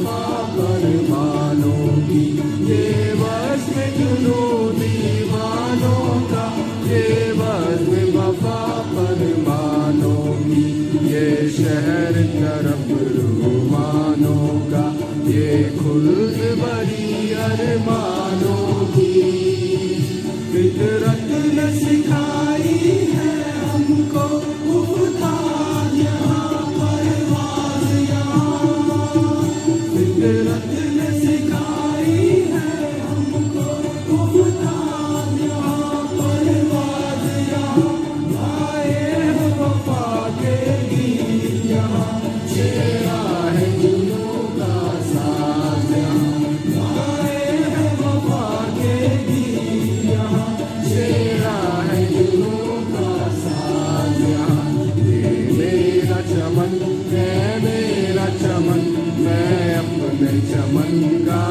वफा परवानों की, ये वज़्म जुनून दीवानों का, ये वज़्म वफा परवानों की, ये शहर तरफ रूमानों का, ये खुल्द बड़ी अरमानों की। फितरत ने सिखाई है हमको उड़ान यहाँ परवाज़ यहाँ, फितरत ने सिखाई है हमको उड़ान यहाँ परवाज़ यहाँ। आए हैं वफा के गीत यहाँ, चेहरा है जुनून का साज यहाँ। आए हैं वफा के गीत यहाँ, चेहरा है जुनून का साज यहाँ। ये मेरा चमन है मेरा चमन, मैं अपने चमन का